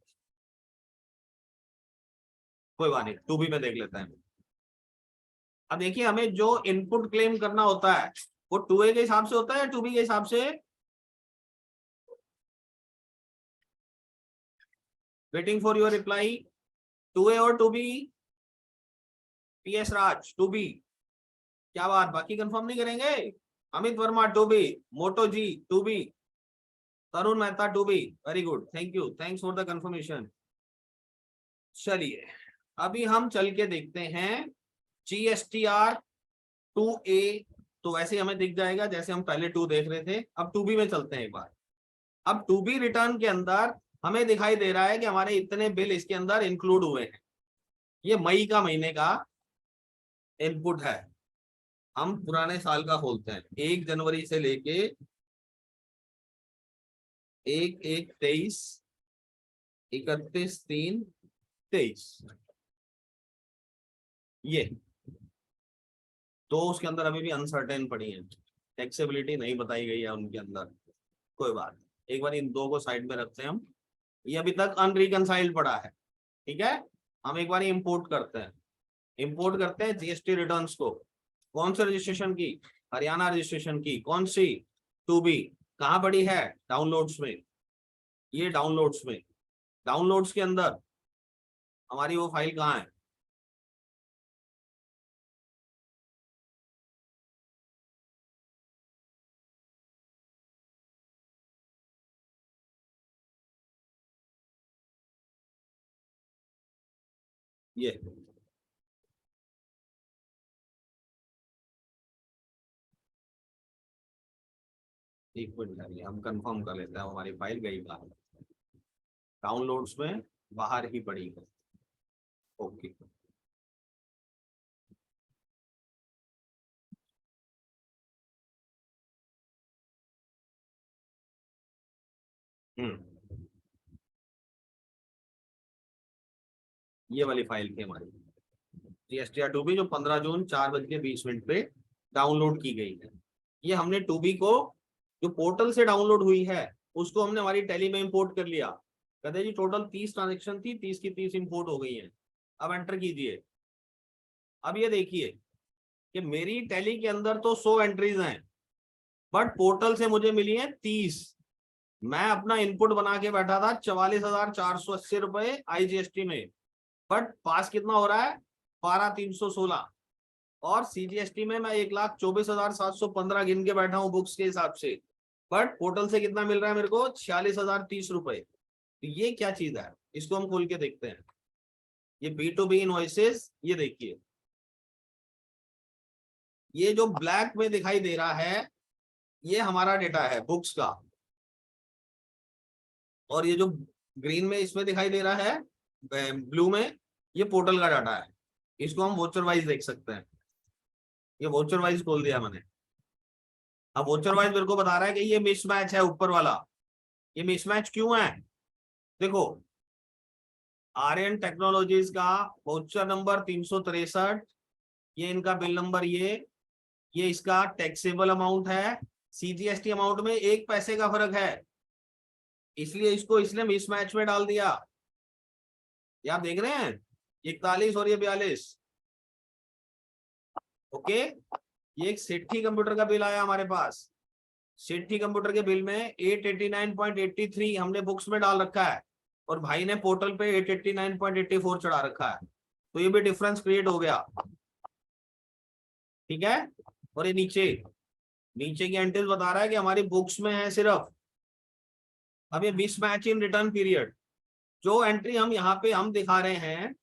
कोई बात नहीं, 2B में देख लेते हैं। अब देखिए, हमें जो इनपुट क्लेम करना होता है वो 2A के हिसाब से होता है या 2B के हिसाब से? Waiting for your reply. 2A और 2B? PS राज 2B, क्या बात, बाकी कंफर्म नहीं करेंगे? Amit Verma 2B, Moto G 2B, Tarun Mehta 2B, very good, thank you, thanks for the confirmation. चलिए, अभी हम चल के देखते हैं GSTR 2A, तो वैसे हमें दिख जाएगा जैसे हम पहले 2 देख रहे थे। अब 2B में चलते हैं एक बार। अब 2B रिटर्न के अंदर हमें दिखाई दे रहा है कि हमारे इतने बिल इसके अंदर इंक्लूड हुए हैं। ये मई का महीने का इनपुट है, हम पुराने साल का खोलते हैं, 1 जनवरी से लेके 1/1/23, 31/3/23, ये तो उसके अंदर अभी भी अनसर्टेन पड़ी है, टैक्सेबिलिटी नहीं बताई गई है उनके अंदर। कोई बात, एक बार इन 2 को साइड में रखते हैं हम, ये अभी तक अनरिकनसाइल्ड पड़ा है। ठीक है, हम एक बार इंपोर्ट करते हैं, इंपोर्ट करते हैं GST रिटर्न्स को। कौन से रजिस्ट्रेशन की? हरियाणा रजिस्ट्रेशन की। कौन सी? 2B। कहाँ पड़ी है? डाउनलोड्स में। ये डाउनलोड्स में, डाउनलोड्स के अंदर हमारी वो फाइल कहाँ है? ये एक मिनट, हम कंफर्म कर लेते हैं हमारी फाइल गई कहाँ। डाउनलोड्स में बाहर ही पड़ी है। ओके, ये वाली फाइल थी हमारी GSTR 2B, जो 15 जून 4:20 पे डाउनलोड की गई है। ये हमने 2B को जो पोर्टल से डाउनलोड हुई है उसको हमने हमारी टैली में इंपोर्ट कर लिया। कहते जी टोटल 30 ट्रांजेक्शन थी, 30 की 30 इंपोर्ट हो गई है। अब एंटर कीजिए। अब ये देखिए कि मेरी टैली के अंदर तो 100 एंट्रीज हैं, बट पोर्टल से मुझे मिली है 30। मैं अपना इनपुट बना के बैठा था 44,480 रुपए IGST में, बट पास कितना हो रहा है 12,316। और CGST में मैं 1,24,715 गिन के बैठा हूँ बुक्स के हिसाब से, बट पोर्टल से कितना मिल रहा है मेरे को 46,030 रुपए। तो ये क्या चीज है, इसको हम खोल के देखते हैं। ये B2B इनवॉइसेस, ये देखिए, ये जो ब्लैक में दिखाई दे रहा है ये हमारा डेटा है बुक्स का, और ये जो ग्रीन में इसमें दिखाई दे रहा है ब्लू में, ये पोर्टल का डाटा है। इसको हम वोचर वाइज देख सकते हैं। ये वोचर वाइज खोल दिया मैंने। अब वोचर वाइज मेरे को बता रहा है कि ये मिसमैच है ऊपर वाला। ये मिसमैच क्यों है, देखो आर्यन टेक्नोलॉजीज का वोचर नंबर 363, ये इनका बिल नंबर, ये इसका टैक्सेबल अमाउंट है। CGST अमाउंट में 1 पैसे का फर्क है, इसलिए इसको इसने मिसमैच में डाल दिया। ये आप देख रहे हैं 41 और ये 42। ओके, ये एक सेठी कंप्यूटर का बिल आया हमारे पास। सेठी कंप्यूटर के बिल में 889.83 हमने बुक्स में डाल रखा है, और भाई ने पोर्टल पे 889.84 चढ़ा रखा है, तो ये भी डिफरेंस क्रिएट हो गया। ठीक है, और ये नीचे नीचे की एंट्रीज बता रहा है कि हमारी बुक्स में है सिर्फ। अब ये मिसमैच इन रिटर्न पीरियड, जो एंट्री हम यहाँ पे हम दिखा रहे हैं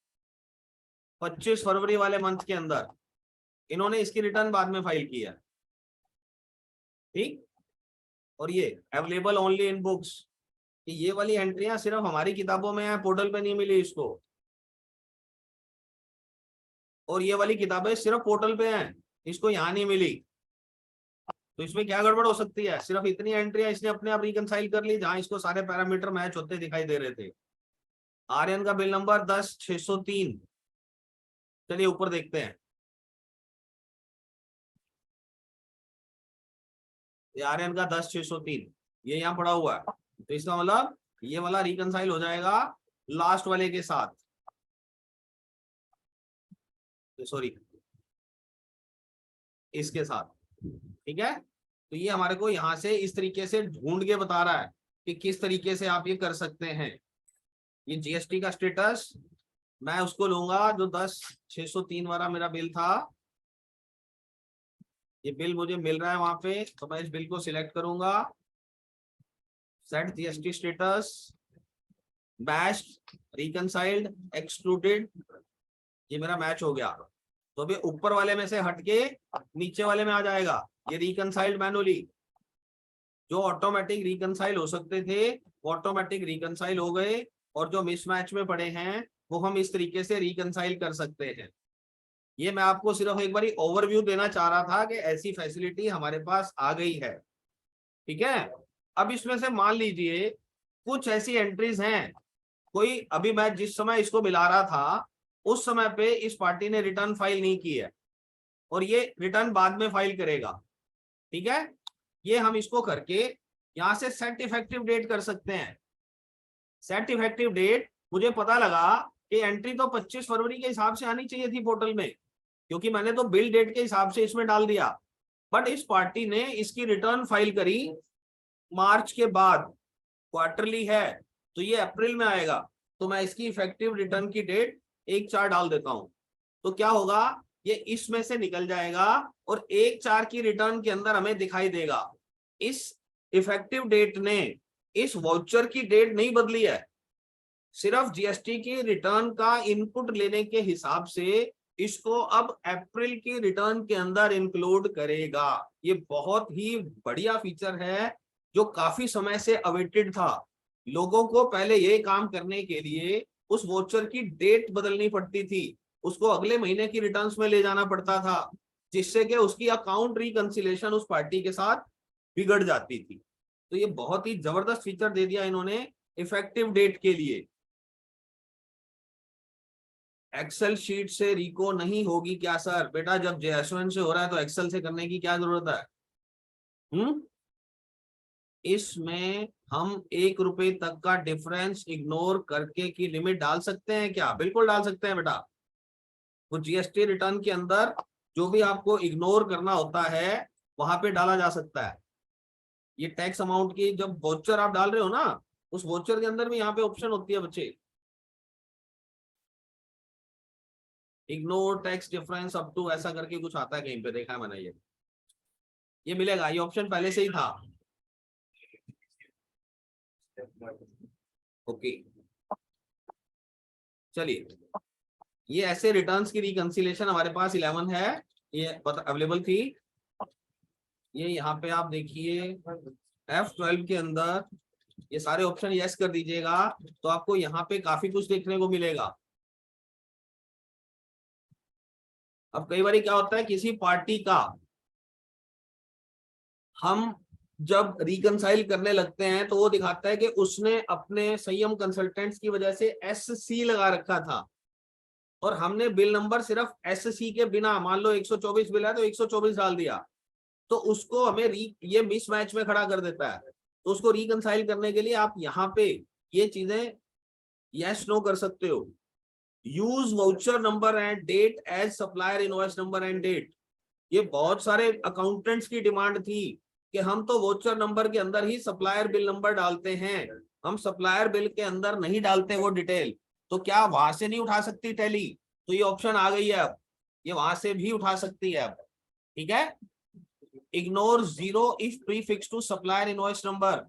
25 फरवरी वाले मंथ के अंदर, इन्होंने इसकी रिटर्न बाद में फाइल किया। ठीक, और ये अवेलेबल ओनली इन बुक्स, ये वाली एंट्रियां सिर्फ हमारी किताबों में है, पोर्टल पे नहीं मिली इसको। और ये वाली किताबें सिर्फ पोर्टल पे हैं, इसको यहाँ नहीं मिली। तो इसमें क्या गड़बड़ हो सकती है, सिर्फ इतनी एंट्रियां इसने अपने आप रिकंसाइल कर ली जहां इसको सारे पैरामीटर मैच होते दिखाई दे रहे थे। आर्यन का बिल नंबर 10,603। चलिए ऊपर देखते हैं। आर्यन का 10,603 ये यहाँ पड़ा हुआ है, तो इसका मतलब ये वाला रिकंसाइल हो जाएगा लास्ट वाले के साथ, सॉरी इसके साथ। ठीक है, तो ये हमारे को यहाँ से इस तरीके से ढूंढ के बता रहा है कि किस तरीके से आप ये कर सकते हैं। ये GST का स्टेटस मैं उसको लूंगा जो 10,603 वाला मेरा बिल था। ये बिल मुझे मिल रहा है वहां पे, तो मैं इस बिल को सिलेक्ट करूंगा, set GST status, matched, reconciled, excluded, ये मेरा मैच हो गया। तो अभी ऊपर वाले में से हटके नीचे वाले में आ जाएगा। ये रिकंसाइल्ड मैनुअली, जो ऑटोमेटिक रिकंसाइल हो सकते थे वो ऑटोमेटिक रिकंसाइल हो गए, और जो मिसमैच में पड़े हैं वो हम इस तरीके से रिकंसाइल कर सकते हैं। ये मैं आपको सिर्फ एक बारी ओवरव्यू देना चाह रहा था कि ऐसी फैसिलिटी हमारे पास आ गई है। ठीक है, अब इसमें से मान लीजिए कुछ ऐसी एंट्रीज हैं, कोई अभी मैं जिस समय इसको मिला रहा था उस समय पे इस पार्टी ने रिटर्न फाइल नहीं की है, और ये रिटर्न बाद में फाइल करेगा। ठीक है, ये हम इसको करके यहां से सेट इफेक्टिव डेट कर सकते हैं। सेट इफेक्टिव डेट, मुझे पता लगा कि एंट्री तो 25 फरवरी के हिसाब से आनी चाहिए थी पोर्टल में, क्योंकि मैंने तो बिल डेट के हिसाब से इसमें डाल दिया, बट इस पार्टी ने इसकी रिटर्न फाइल करी मार्च के बाद, क्वार्टरली है, तो ये अप्रैल में आएगा। तो मैं इसकी इफेक्टिव रिटर्न की डेट 1/4 डाल देता हूं, तो क्या होगा, ये इसमें से निकल जाएगा और 1/4 की रिटर्न के अंदर हमें दिखाई देगा। इस इफेक्टिव डेट ने इस वाउचर की डेट नहीं बदली है, सिर्फ GST की रिटर्न का इनपुट लेने के हिसाब से इसको अब अप्रैल की रिटर्न के अंदर इंक्लूड करेगा। ये बहुत ही बढ़िया फीचर है जो काफी समय से अवेटेड था। लोगों को पहले ये काम करने के लिए उस वोचर की डेट बदलनी पड़ती थी, उसको अगले महीने की रिटर्न्स में ले जाना पड़ता था, जिससे कि उसकी अकाउंट रिकंसिलेशन उस पार्टी के साथ बिगड़ जाती थी। तो ये बहुत ही जबरदस्त फीचर दे दिया इन्होंने इफेक्टिव डेट के लिए। एक्सेल शीट से रिको नहीं होगी क्या सर? बेटा जब JS1 से हो रहा है तो एक्सेल से करने की क्या जरूरत है? इसमें हम 1 रुपए तक का डिफरेंस इग्नोर करके की लिमिट डाल सकते हैं क्या? बिल्कुल डाल सकते हैं बेटा। वो जीएसटी रिटर्न के अंदर जो भी आपको इग्नोर करना होता है वहां पे डाला जा सकता है। ये टैक्स अमाउंट की जब वोचर आप डाल रहे हो ना, उस वोचर के अंदर भी यहाँ पे ऑप्शन होती है बच्चे, ignore tax difference up to ऐसा करके कुछ आता है, कहीं पे देखा है मैंने। ये मिलेगा, ये ऑप्शन पहले से ही था। ओके चलिए, ये ऐसे रिटर्न्स की रिकंसिलेशन हमारे पास 11 है, ये अवेलेबल थी। ये यहाँ पे आप देखिए F12 के अंदर ये सारे ऑप्शन यस कर दीजिएगा, तो आपको यहाँ पे काफी कुछ देखने को मिलेगा। अब कई बार क्या होता है, किसी पार्टी का हम जब रिकंसाइल करने लगते हैं तो वो दिखाता है कि उसने अपने संयम कंसल्टेंट्स की वजह से SC लगा रखा था, और हमने बिल नंबर सिर्फ SC के बिना, मान लो 124 बिल है तो 124 डाल दिया, तो उसको हमें ये मिसमैच में खड़ा कर देता है। तो उसको रिकंसाइल करने के लिए आप यहाँ पे ये चीजें यस नो कर सकते हो। Use voucher number and date as supplier invoice number and date. ये बहुत सारे अकाउंटेंट्स की डिमांड थी कि हम तो वाउचर नंबर के अंदर ही सप्लायर बिल नंबर डालते हैं, हम सप्लायर बिल के अंदर नहीं डालते वो डिटेल। तो क्या वहां से नहीं उठा सकती टैली? तो ये ऑप्शन आ गई है अब, ये वहां से भी उठा सकती है अब। ठीक है, ignore zero if prefix to supplier invoice number.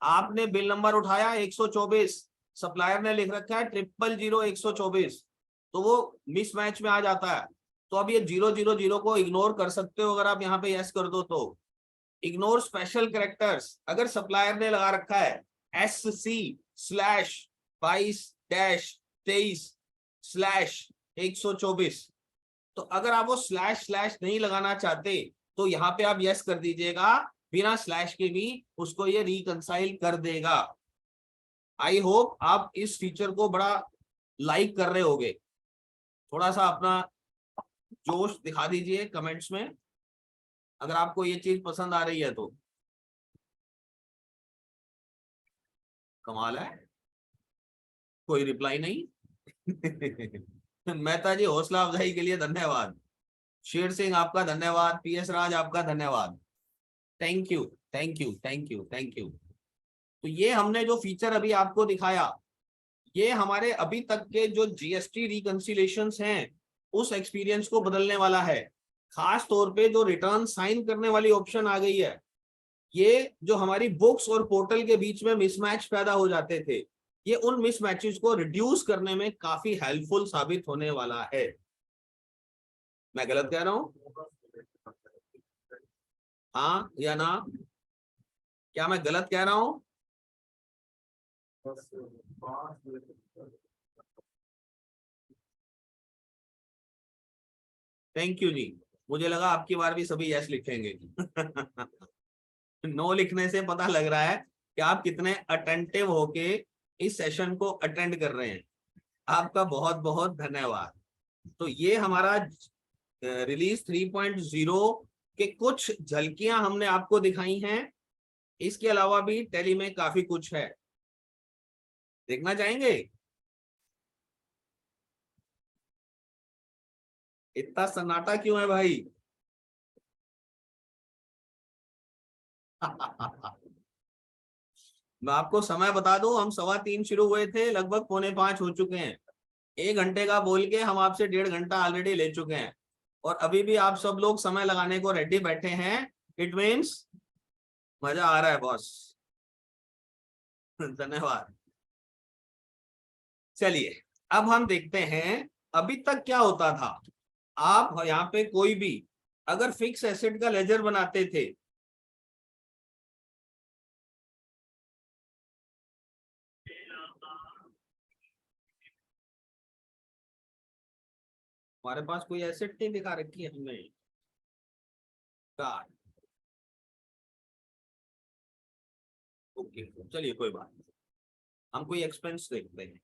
आपने बिल नंबर उठाया 124, सप्लायर ने लिख रखा है 0000124, तो वो मिसमैच में आ जाता है। तो अब ये 000 को इग्नोर कर सकते हो अगर आप यहाँ पे यस कर दो तो। इग्नोर स्पेशल कैरेक्टर्स, अगर सप्लायर ने लगा रखा है SC/22-23/124, तो अगर आप वो स्लैश स्लैश नहीं लगाना चाहते तो यहाँ पे आप यस कर दीजिएगा, बिना स्लैश के भी उसको ये रिकंसाइल कर देगा। आई होप आप इस फीचर को बड़ा लाइक कर रहे होगे। थोड़ा सा अपना जोश दिखा दीजिए कमेंट्स में अगर आपको ये चीज पसंद आ रही है तो। कमाल है, कोई रिप्लाई नहीं। मेहता जी हौसला अफजाई के लिए धन्यवाद। शेर सिंह आपका धन्यवाद, PS राज आपका धन्यवाद। Thank you thank you thank you thank you. तो ये हमने जो फीचर अभी आपको दिखाया, ये हमारे अभी तक के जो जीएसटी रिकंसिलेशंस हैं उस एक्सपीरियंस को बदलने वाला है। खास तौर पे जो रिटर्न साइन करने वाली ऑप्शन आ गई है, ये जो हमारी बुक्स और पोर्टल के बीच में मिसमैच पैदा हो जाते थे, ये उन मिसमैचेस को रिड्यूस करने में काफी हेल्पफुल साबित होने वाला है। मैं गलत कह रहा हूं? हाँ या ना? क्या मैं गलत कह रहा हूं? थैंक यू जी, मुझे लगा आपकी बार भी सभी यस लिखेंगे। नो लिखने से पता लग रहा है कि आप कितने अटेंटिव होके इस सेशन को अटेंड कर रहे हैं। आपका बहुत बहुत धन्यवाद। तो ये हमारा रिलीज 3.0 के कुछ झलकियां हमने आपको दिखाई हैं। इसके अलावा भी टैली में काफी कुछ है, देखना चाहेंगे? इतना सन्नाटा क्यों है भाई? मैं आपको समय बता दूं, हम 3:15 शुरू हुए थे, लगभग 4:45 हो चुके हैं। 1 घंटे का बोल के हम आपसे 1.5 घंटा ऑलरेडी ले चुके हैं, और अभी भी आप सब लोग समय लगाने को रेडी बैठे हैं। इट मीन्स मजा आ रहा है बॉस। धन्यवाद। चलिए, अब हम देखते हैं अभी तक क्या होता था। आप यहाँ पे कोई भी अगर फिक्स एसेट का लेजर बनाते थे, हमारे पास कोई एसेट नहीं दिखा रखी है हमने कार। ओके चलिए कोई बात नहीं, हम कोई एक्सपेंस देखते हैं।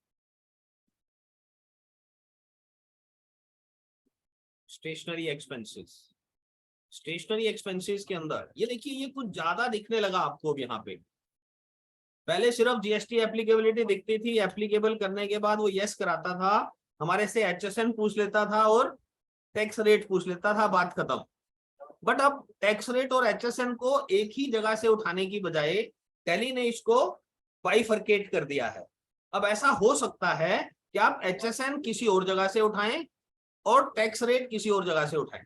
स्टेशनरी एक्सपेंसेस, स्टेशनरी एक्सपेंसेस के अंदर ये देखिए, ये कुछ ज्यादा दिखने लगा आपको अब यहाँ पे। पहले सिर्फ जीएसटी एप्लीकेबिलिटी दिखती थी, एप्लीकेबल करने के बाद वो यस कराता था, हमारे से एचएसएन पूछ लेता था और टैक्स रेट पूछ लेता था, बात खत्म। बट अब टैक्स रेट और एचएसएन को एक ही जगह से उठाने की बजाय टैली ने इसको बाइफरकेट कर दिया है। अब ऐसा हो सकता है कि आप एचएसएन किसी और जगह से उठाएं और टैक्स रेट किसी और जगह से उठाएं,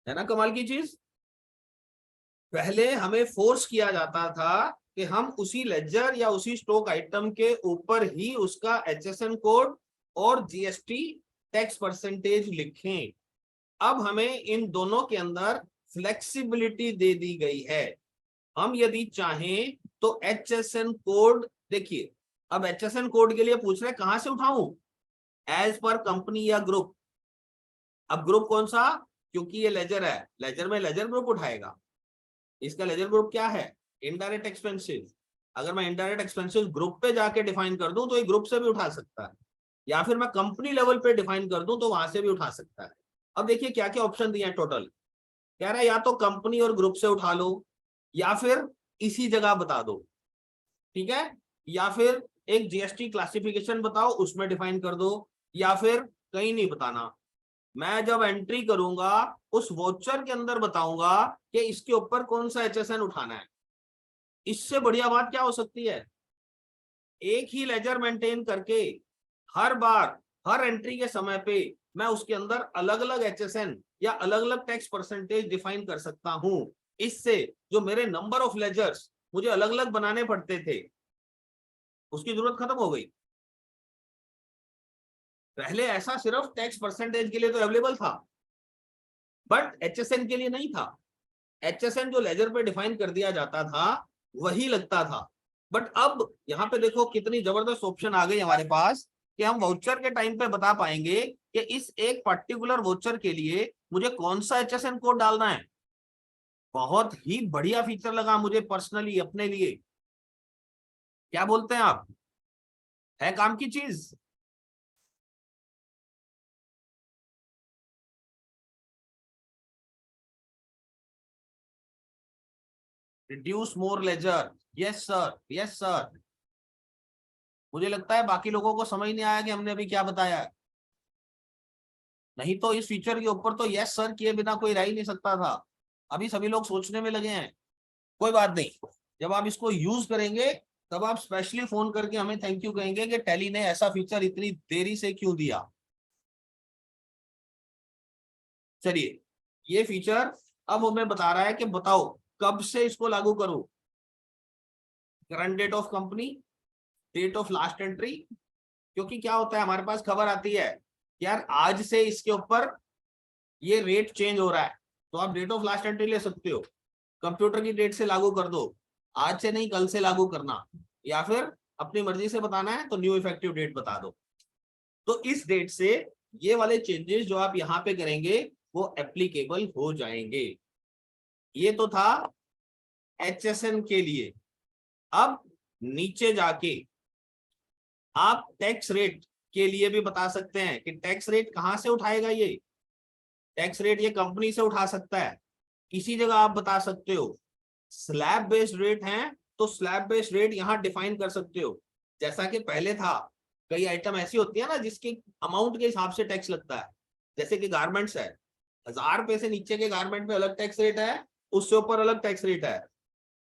है ना कमाल की चीज। पहले हमें फोर्स किया जाता था कि हम उसी लेजर या उसी स्टॉक आइटम के ऊपर ही उसका एचएसएन कोड और जीएसटी टैक्स परसेंटेज लिखें। अब हमें इन दोनों के अंदर फ्लेक्सिबिलिटी दे दी गई है। हम यदि चाहें तो एचएसएन कोड देखिए, अब एचएसएन कोड के लिए पूछ रहे कहां से उठाऊं, एज पर कंपनी या ग्रुप। अब ग्रुप कौन सा, क्योंकि ये लेजर है, लेजर में लेजर ग्रुप उठाएगा। इसका लेजर ग्रुप क्या है, इनडायरेक्ट एक्सपेंसेस। अगर मैं इनडायरेक्ट एक्सपेंसेस ग्रुप पे जाके डिफाइन कर दूं तो ये ग्रुप से भी उठा सकता है, या फिर मैं कंपनी लेवल पे डिफाइन कर दूं तो वहां से भी उठा सकता है। अब देखिए क्या क्या ऑप्शन दिए हैं टोटल। कह रहा है या तो कंपनी और ग्रुप से उठा लो, या फिर इसी जगह बता दो, ठीक है, या फिर एक जीएसटी क्लासिफिकेशन बताओ उसमें डिफाइन कर दो, या फिर कहीं नहीं बताना। मैं जब एंट्री करूंगा उस वोचर के अंदर बताऊंगा कि इसके ऊपर कौन सा एचएसएन उठाना है। इससे बढ़िया बात क्या हो सकती है, एक ही लेजर मेंटेन करके हर बार हर एंट्री के समय पे मैं उसके अंदर अलग अलग एचएसएन या अलग अलग टैक्स परसेंटेज डिफाइन कर सकता हूं। इससे जो मेरे नंबर ऑफ लेजर्स मुझे अलग अलग बनाने पड़ते थे उसकी जरूरत खत्म हो गई। पहले ऐसा सिर्फ टैक्स परसेंटेज के लिए तो अवेलेबल था, बट एचएसएन के लिए नहीं था। एचएसएन जो लेजर पे डिफाइन कर दिया जाता था वही लगता था। बट अब यहाँ पे देखो कितनी जबरदस्त ऑप्शन आ गई हमारे पास कि हम वाउचर के टाइम पे बता पाएंगे कि इस एक पर्टिकुलर वाउचर के लिए मुझे कौन सा एचएसएन कोड डालना है। बहुत ही बढ़िया फीचर लगा मुझे पर्सनली अपने लिए। क्या बोलते हैं आप, है काम की चीज। Reduce more ledger, yes sir, yes sir. मुझे लगता है बाकी लोगों को समझ नहीं आया कि हमने अभी क्या बताया है। नहीं तो इस फीचर के ऊपर तो यस सर किए बिना कोई रह ही नहीं सकता था। अभी सभी लोग सोचने में लगे हैं। कोई बात नहीं, जब आप इसको यूज करेंगे तब आप स्पेशली फोन करके हमें थैंक यू कहेंगे कि टैली ने ऐसा फीचर इतनी देरी से क्यों दिया। चलिए, ये फीचर अब हमें बता रहा है कि बताओ कब से इसको लागू करूं। Current date of company, date of last entry. क्योंकि क्या होता है हमारे पास खबर आती है यार आज से इसके ऊपर ये रेट चेंज हो रहा है, तो आप डेट ऑफ लास्ट एंट्री ले सकते हो, कंप्यूटर की डेट से लागू कर दो, आज से नहीं कल से लागू करना, या फिर अपनी मर्जी से बताना है तो न्यू इफेक्टिव डेट बता दो। तो इस डेट से ये वाले चेंजेस जो आप यहाँ पे करेंगे वो एप्लीकेबल हो जाएंगे। ये तो था एचएसएन के लिए। अब नीचे जाके आप टैक्स रेट के लिए भी बता सकते हैं कि टैक्स रेट कहां से उठाएगा। ये टैक्स रेट ये कंपनी से उठा सकता है, किसी जगह आप बता सकते हो स्लैब बेस्ड रेट है तो स्लैब बेस्ड रेट यहां डिफाइन कर सकते हो। जैसा कि पहले था, कई आइटम ऐसी होती है ना जिसके अमाउंट के हिसाब से टैक्स लगता है। जैसे कि गारमेंट्स है, 1000 रुपए से नीचे के गारमेंट पे अलग टैक्स रेट है, उससे ऊपर अलग टैक्स रेट है।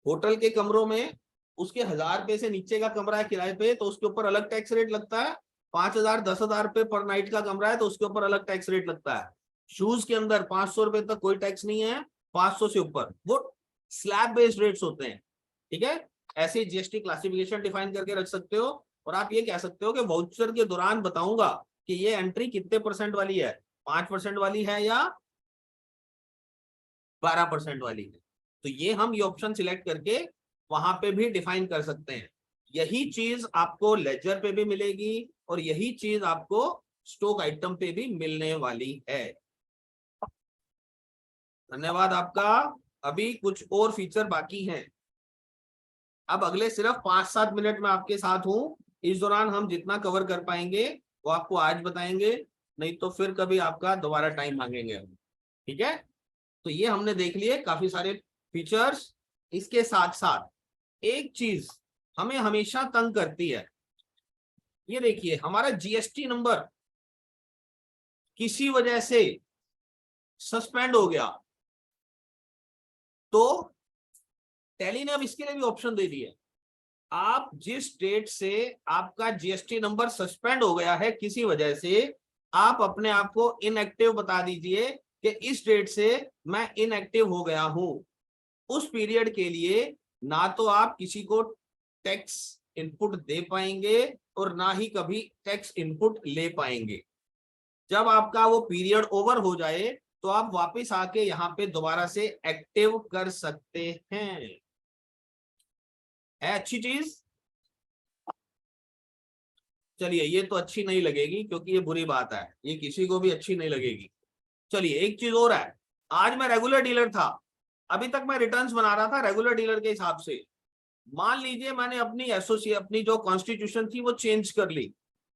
होटल के कमरों में उसके 1000 रुपए से नीचे का कमरा है किराए पे तो उसके ऊपर अलग टैक्स रेट लगता है। 5000 10,000 रुपए पर नाइट का कमरा है तो उसके ऊपर अलग टैक्स रेट लगता है। शूज के अंदर 500 रुपए तक कोई टैक्स नहीं है, 500 से ऊपर वो स्लैब बेस्ड रेट्स होते हैं। ठीक है, ऐसे जीएसटी क्लासिफिकेशन डिफाइन करके रख सकते हो। और आप ये कह सकते हो कि वाउचर के दौरान बताऊंगा कि ये एंट्री कितने परसेंट वाली है, 5% वाली है या 12% वाली है। तो ये हम ये ऑप्शन सिलेक्ट करके वहां पे भी डिफाइन कर सकते हैं। यही चीज आपको लेजर पे भी मिलेगी और यही चीज आपको स्टॉक आइटम पे भी मिलने वाली है। धन्यवाद आपका। अभी कुछ और फीचर बाकी हैं। अब अगले सिर्फ 5-7 मिनट में आपके साथ हूं। इस दौरान हम जितना कवर कर पाएंगे वो आपको आज बताएंगे, नहीं तो फिर कभी आपका दोबारा टाइम मांगेंगे। ठीक है, तो ये हमने देख लिए काफी सारे फीचर्स। इसके साथ साथ एक चीज हमें हमेशा तंग करती है, ये देखिए हमारा जीएसटी नंबर किसी वजह से सस्पेंड हो गया, तो टैली ने अब इसके लिए भी ऑप्शन दे दिया। आप जिस डेट से आपका जीएसटी नंबर सस्पेंड हो गया है किसी वजह से, आप अपने आप को इनएक्टिव बता दीजिए कि इस डेट से मैं इनएक्टिव हो गया हूं। उस पीरियड के लिए ना तो आप किसी को टैक्स इनपुट दे पाएंगे और ना ही कभी टैक्स इनपुट ले पाएंगे। जब आपका वो पीरियड ओवर हो जाए तो आप वापस आके यहाँ पे दोबारा से एक्टिव कर सकते हैं। है अच्छी चीज। चलिए ये तो अच्छी नहीं लगेगी क्योंकि ये बुरी बात है, ये किसी को भी अच्छी नहीं लगेगी। चलिए एक चीज और है, आज मैं रेगुलर डीलर था, अभी तक मैं रिटर्न्स बना रहा था रेगुलर डीलर के हिसाब से। मान लीजिए मैंने अपनी एसोसिएट अपनी जो कॉन्स्टिट्यूशन थी वो चेंज कर ली,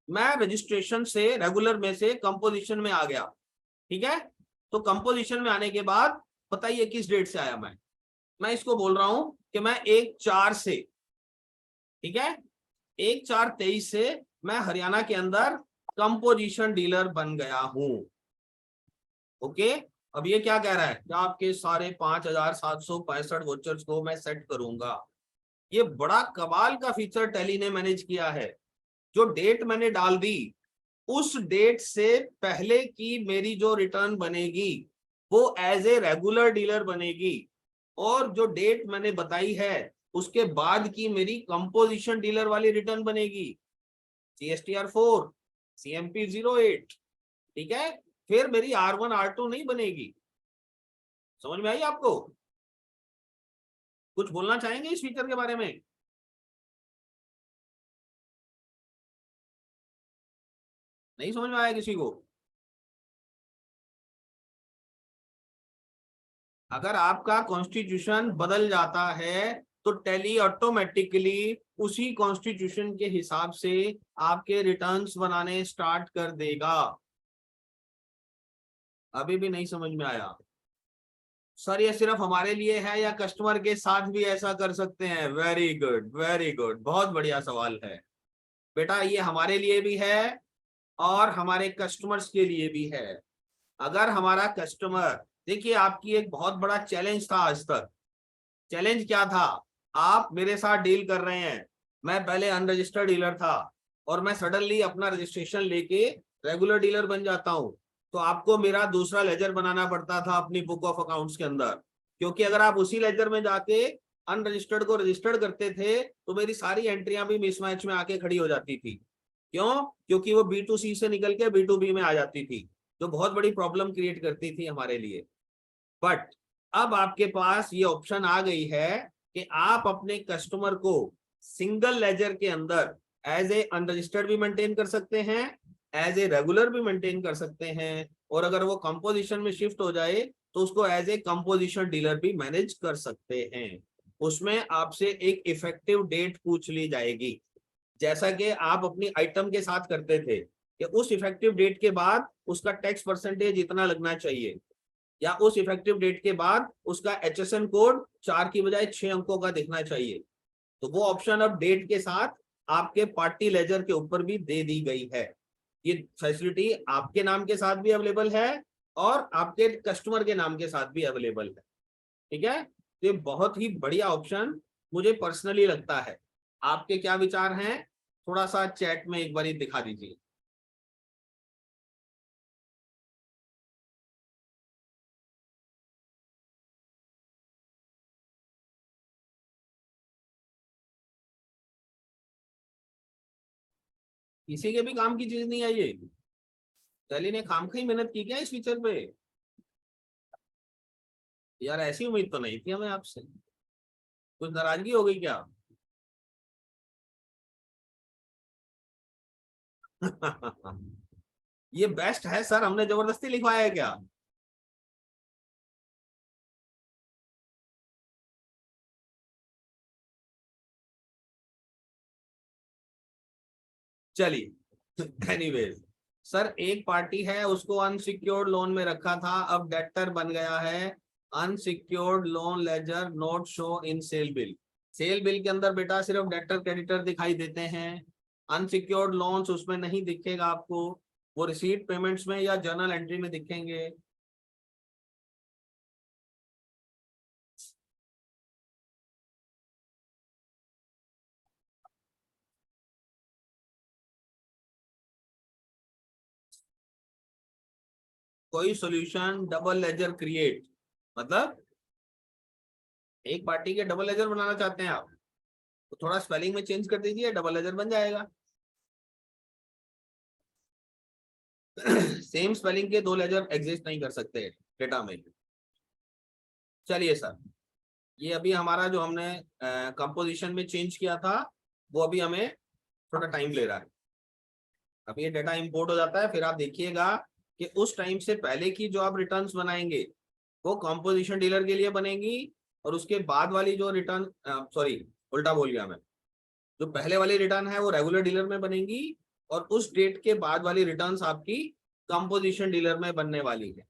मैं रजिस्ट्रेशन से रेगुलर में से कंपोजिशन में आ गया। ठीक है, तो कंपोजिशन में आने के बाद बताइए किस डेट से आया मैं इसको बोल रहा हूं कि मैं 1/4 से, ठीक है 1/4/23 से मैं हरियाणा के अंदर कंपोजिशन डीलर बन गया हूं। ओके, अब ये क्या कह रहा है कि आपके सारे 5,765 वोचर्स को मैं सेट करूंगा। ये बड़ा कमाल का फीचर टैली ने मैनेज किया है। जो डेट मैंने डाल दी उस डेट से पहले की मेरी जो रिटर्न बनेगी वो एज ए रेगुलर डीलर बनेगी, और जो डेट मैंने बताई है उसके बाद की मेरी कंपोजिशन डीलर वाली रिटर्न बनेगी, GSTR 4 CMP 08। ठीक है, फिर मेरी R1 R2 नहीं बनेगी। समझ में आई आपको? कुछ बोलना चाहेंगे इस फीचर के बारे में? नहीं समझ में आया किसी को? अगर आपका कॉन्स्टिट्यूशन बदल जाता है तो टैली ऑटोमेटिकली उसी कॉन्स्टिट्यूशन के हिसाब से आपके रिटर्न्स बनाने स्टार्ट कर देगा। अभी भी नहीं समझ में आया? सर ये सिर्फ हमारे लिए है या कस्टमर के साथ भी ऐसा कर सकते हैं? वेरी गुड वेरी गुड, बहुत बढ़िया सवाल है बेटा। ये हमारे लिए भी है और हमारे कस्टमर्स के लिए भी है। अगर हमारा कस्टमर, देखिए आपकी एक बहुत बड़ा चैलेंज था आज तक। चैलेंज क्या था? आप मेरे साथ डील कर रहे हैं, मैं पहले अनरजिस्टर्ड डीलर था और मैं सडनली अपना रजिस्ट्रेशन लेके रेगुलर डीलर बन जाता हूं, तो आपको मेरा दूसरा लेजर बनाना पड़ता था अपनी बुक ऑफ अकाउंट्स के अंदर, क्योंकि अगर आप उसी लेजर में जाके अनरजिस्टर्ड को रजिस्टर्ड करते थे तो मेरी सारी एंट्रियां भी मिसमैच में आके खड़ी हो जाती थी। क्यों? क्योंकि वो B2C से निकल के B2B में आ जाती थी, जो बहुत बड़ी प्रॉब्लम क्रिएट करती थी हमारे लिए। बट अब आपके पास ये ऑप्शन आ गई है कि आप अपने कस्टमर को सिंगल लेजर के अंदर एज ए अनरजिस्टर्ड भी मेंटेन कर सकते हैं, एज ए रेगुलर भी मेंटेन कर सकते हैं, और अगर वो कंपोजिशन में शिफ्ट हो जाए तो उसको एज ए कंपोजिशन डीलर भी मैनेज कर सकते हैं। उसमें आपसे एक इफेक्टिव डेट पूछ ली जाएगी, जैसा कि आप अपनी आइटम के साथ करते थे कि उस इफेक्टिव डेट के बाद उसका टैक्स परसेंटेज इतना लगना चाहिए, या उस इफेक्टिव डेट के बाद उसका HSN कोड 4 की बजाय 6 अंकों का दिखना चाहिए। तो वो ऑप्शन अब डेट के साथ आपके पार्टी लेजर के ऊपर भी दे दी गई है। ये फैसिलिटी आपके नाम के साथ भी अवेलेबल है और आपके कस्टमर के नाम के साथ भी अवेलेबल है। ठीक है, तो ये बहुत ही बढ़िया ऑप्शन मुझे पर्सनली लगता है। आपके क्या विचार हैं? थोड़ा सा चैट में एक बार दिखा दीजिए। किसी के भी काम की चीज नहीं है ये? टैली ने खामखी मेहनत की क्या इस फीचर पे? यार ऐसी उम्मीद तो नहीं थी हमें आपसे। कुछ नाराजगी हो गई क्या? ये बेस्ट है सर, हमने जबरदस्ती लिखवाया है क्या? चलिए एनीवेज, सर एक पार्टी है उसको अनसिक्योर्ड लोन में रखा था, अब डेटर बन गया है, unsecured loan ledger not show in sale bill. Sale bill के अंदर बेटा सिर्फ डेटर क्रेडिटर दिखाई देते हैं, अनसिक्योर्ड लोन्स उसमें नहीं दिखेगा आपको, वो रिसीट पेमेंट्स में या जर्नल एंट्री में दिखेंगे। कोई सॉल्यूशन डबल लेजर क्रिएट, मतलब एक पार्टी के डबल लेजर बनाना चाहते हैं आप, तो थोड़ा स्पेलिंग में चेंज कर दीजिए, डबल लेजर बन जाएगा। सेम स्पेलिंग के दो लेजर एग्जिस्ट नहीं कर सकते डेटा में। चलिए सर, ये अभी हमारा जो हमने कंपोजिशन में चेंज किया था वो अभी हमें थोड़ा टाइम ले रहा है। अब ये डेटा इंपोर्ट हो जाता है, फिर आप देखिएगा कि उस टाइम से पहले की जो आप रिटर्न्स बनाएंगे वो कंपोजिशन डीलर के लिए बनेगी, और उसके बाद वाली जो रिटर्न, सॉरी उल्टा बोल गया मैं, जो पहले वाली रिटर्न है वो रेगुलर डीलर में बनेगी, और उस डेट के बाद वाली रिटर्न्स आपकी कंपोजिशन डीलर में बनने वाली है।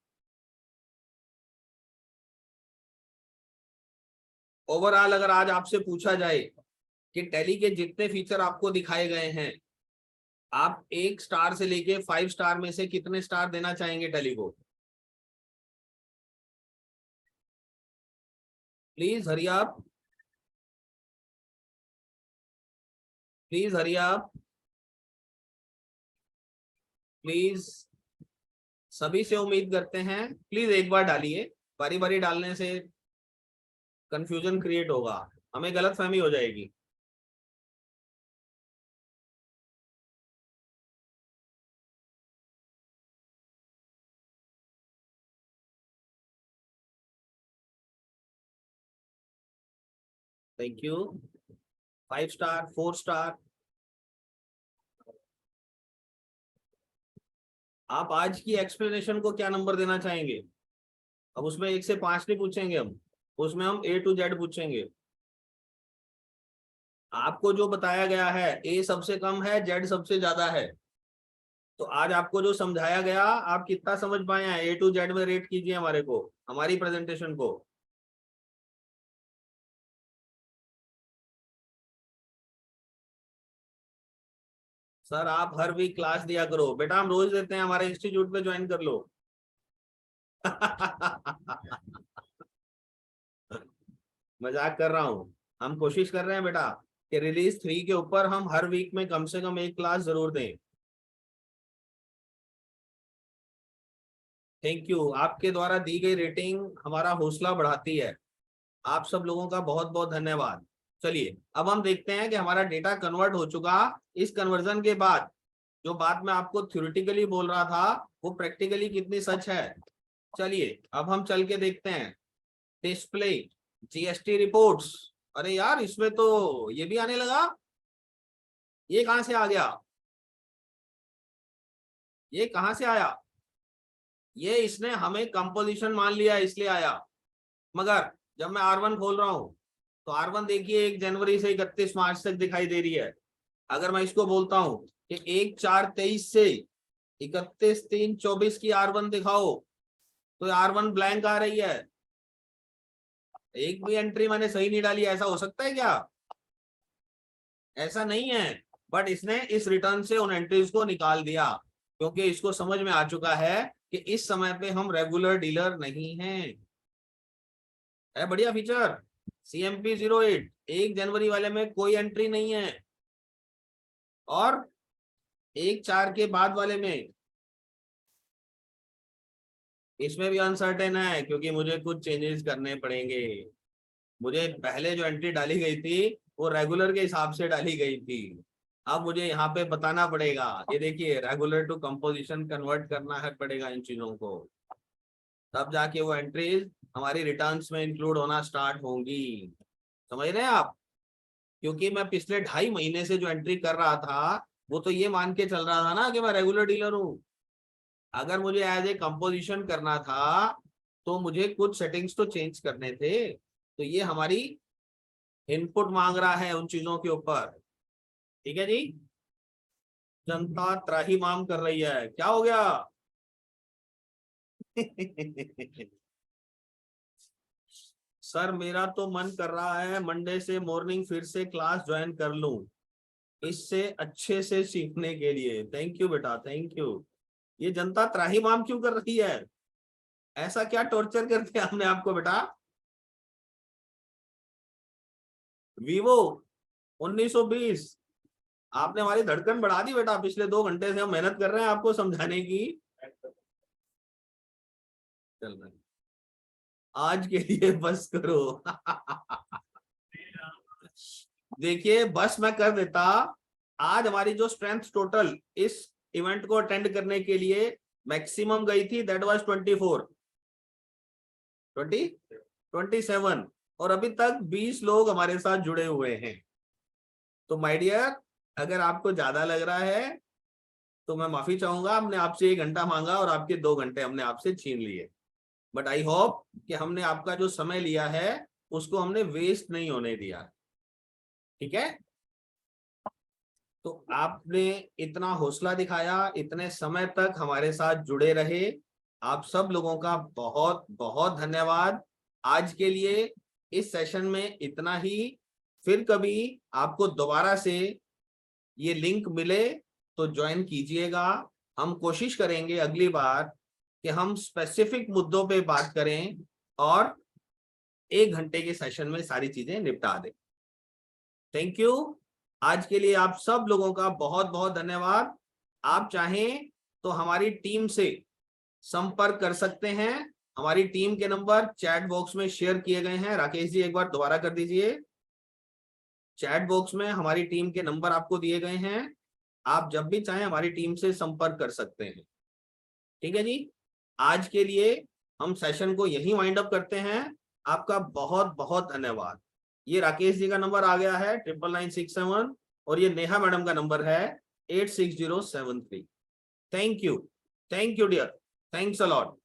ओवरऑल अगर आज आपसे पूछा जाए कि टैली के जितने फीचर आपको दिखाए गए हैं, आप 1 स्टार से लेके 5 स्टार में से कितने स्टार देना चाहेंगे टैली को? प्लीज हरी आप, प्लीज हरी आप, प्लीज। सभी से उम्मीद करते हैं, प्लीज एक बार डालिए, बारी बारी डालने से कंफ्यूजन क्रिएट होगा, हमें गलतफहमी हो जाएगी। Thank you. 5 star, 4 star. आप आज की एक्सप्लेनेशन को क्या नंबर देना चाहेंगे? अब उसमें 1 से 5 नहीं पूछेंगे हम, उसमें हम A to Z पूछेंगे। आपको जो बताया गया है A सबसे कम है, Z सबसे ज्यादा है, तो आज आपको जो समझाया गया आप कितना समझ पाए हैं? A to Z में रेट कीजिए हमारे को, हमारी प्रेजेंटेशन को। सर आप हर वीक क्लास दिया करो बेटा, हम रोज देते हैं, हमारे इंस्टीट्यूट पे ज्वाइन कर लो। मजाक कर रहा हूँ, हम कोशिश कर रहे हैं बेटा कि रिलीज 3 के ऊपर हम हर वीक में कम से कम एक क्लास जरूर दें। थैंक यू, आपके द्वारा दी गई रेटिंग हमारा हौसला बढ़ाती है, आप सब लोगों का बहुत बहुत धन्यवाद। चलिए अब हम देखते हैं कि हमारा डेटा कन्वर्ट हो चुका। इस कन्वर्जन के बाद जो बात मैं आपको थ्योरेटिकली बोल रहा था वो प्रैक्टिकली कितनी सच है। चलिए अब हम चल के देखते हैं। डिस्प्ले जीएसटी रिपोर्ट्स, अरे यार इसमें तो ये भी आने लगा, ये कहां से आ गया? ये कहां से आया? ये इसने हमें कंपोजिशन मान लिया इसलिए आया, मगर जब मैं R1 खोल रहा हूं तो R1 देखिए 1 जनवरी से 31 मार्च तक दिखाई दे रही है। अगर मैं इसको बोलता हूं कि 1/4/23 से 31/3/24 की R1 दिखाओ, तो R1 ब्लैंक आ रही है, एक भी एंट्री मैंने सही नहीं डाली। ऐसा हो सकता है क्या? ऐसा नहीं है, बट इसने इस रिटर्न से उन एंट्रीज को निकाल दिया, क्योंकि इसको समझ में आ चुका है कि इस समय पे हम रेगुलर डीलर नहीं हैं। है बढ़िया फीचर। CMP 08 1 जनवरी वाले में कोई एंट्री नहीं है, और 1/4 के बाद वाले में इसमें भी अनसर्टेन है, क्योंकि मुझे कुछ चेंजेस करने पड़ेंगे। मुझे पहले जो एंट्री डाली गई थी वो रेगुलर के हिसाब से डाली गई थी, अब मुझे यहाँ पे बताना पड़ेगा, ये देखिए रेगुलर टू कंपोजिशन कन्वर्ट करना है पड़ेगा इन चीजों को, तब जाके वो एंट्रीज हमारी रिटर्न्स में इंक्लूड होना स्टार्ट होंगी। समझ रहे हैं आप? क्योंकि मैं पिछले 2.5 महीने से जो एंट्री कर रहा था वो तो ये मान के चल रहा था ना कि मैं रेगुलर डीलर हूँ। अगर मुझे एज ए कंपोजिशन करना था तो मुझे कुछ सेटिंग्स तो चेंज करने थे, तो ये हमारी इनपुट मांग रहा है उन चीजों के ऊपर। ठीक है जी, जनता त्राहिमाम कर रही है, क्या हो गया? सर मेरा तो मन कर रहा है मंडे से मॉर्निंग फिर से क्लास ज्वाइन कर लूं इससे अच्छे से सीखने के लिए। थैंक यू बेटा, थैंक यू। ये जनता त्राहिमाम क्यों कर रही है? ऐसा क्या टॉर्चर कर दिया हमने आपको बेटा? वीवो 1920, आपने हमारी धड़कन बढ़ा दी बेटा। पिछले 2 घंटे से हम मेहनत कर रहे हैं आपको समझाने की। चल रहे आज के लिए बस करो। देखिए बस मैं कर देता। आज हमारी जो स्ट्रेंथ टोटल इस इवेंट को अटेंड करने के लिए मैक्सिमम गई थी, दैट वाज 27 और अभी तक 20 लोग हमारे साथ जुड़े हुए हैं। तो माय डियर, अगर आपको ज्यादा लग रहा है तो मैं माफी चाहूंगा। हमने आपसे 1 घंटा मांगा और आपके 2 घंटे हमने आपसे छीन लिए। बट आई होप कि हमने आपका जो समय लिया है उसको हमने वेस्ट नहीं होने दिया। ठीक है, तो आपने इतना हौसला दिखाया, इतने समय तक हमारे साथ जुड़े रहे, आप सब लोगों का बहुत बहुत धन्यवाद। आज के लिए इस सेशन में इतना ही। फिर कभी आपको दोबारा से ये लिंक मिले तो ज्वाइन कीजिएगा। हम कोशिश करेंगे अगली बार कि हम स्पेसिफिक मुद्दों पे बात करें और 1 घंटे के सेशन में सारी चीजें निपटा दें। Thank you. आज के लिए आप सब लोगों का बहुत बहुत धन्यवाद। आप चाहें तो हमारी टीम से संपर्क कर सकते हैं। हमारी टीम के नंबर चैट बॉक्स में शेयर किए गए हैं। राकेश जी एक बार दोबारा कर दीजिए। चैट बॉक्स में हमारी टीम के नंबर आपको दिए गए हैं। आप जब भी चाहें हमारी टीम से संपर्क कर सकते हैं। ठीक है जी, आज के लिए हम सेशन को यहीं वाइंड अप करते हैं। आपका बहुत बहुत धन्यवाद। ये राकेश जी का नंबर आ गया है 9967 और ये नेहा मैडम का नंबर है 86073। Thank you dear, thanks a lot,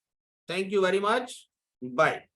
thank you very much, bye.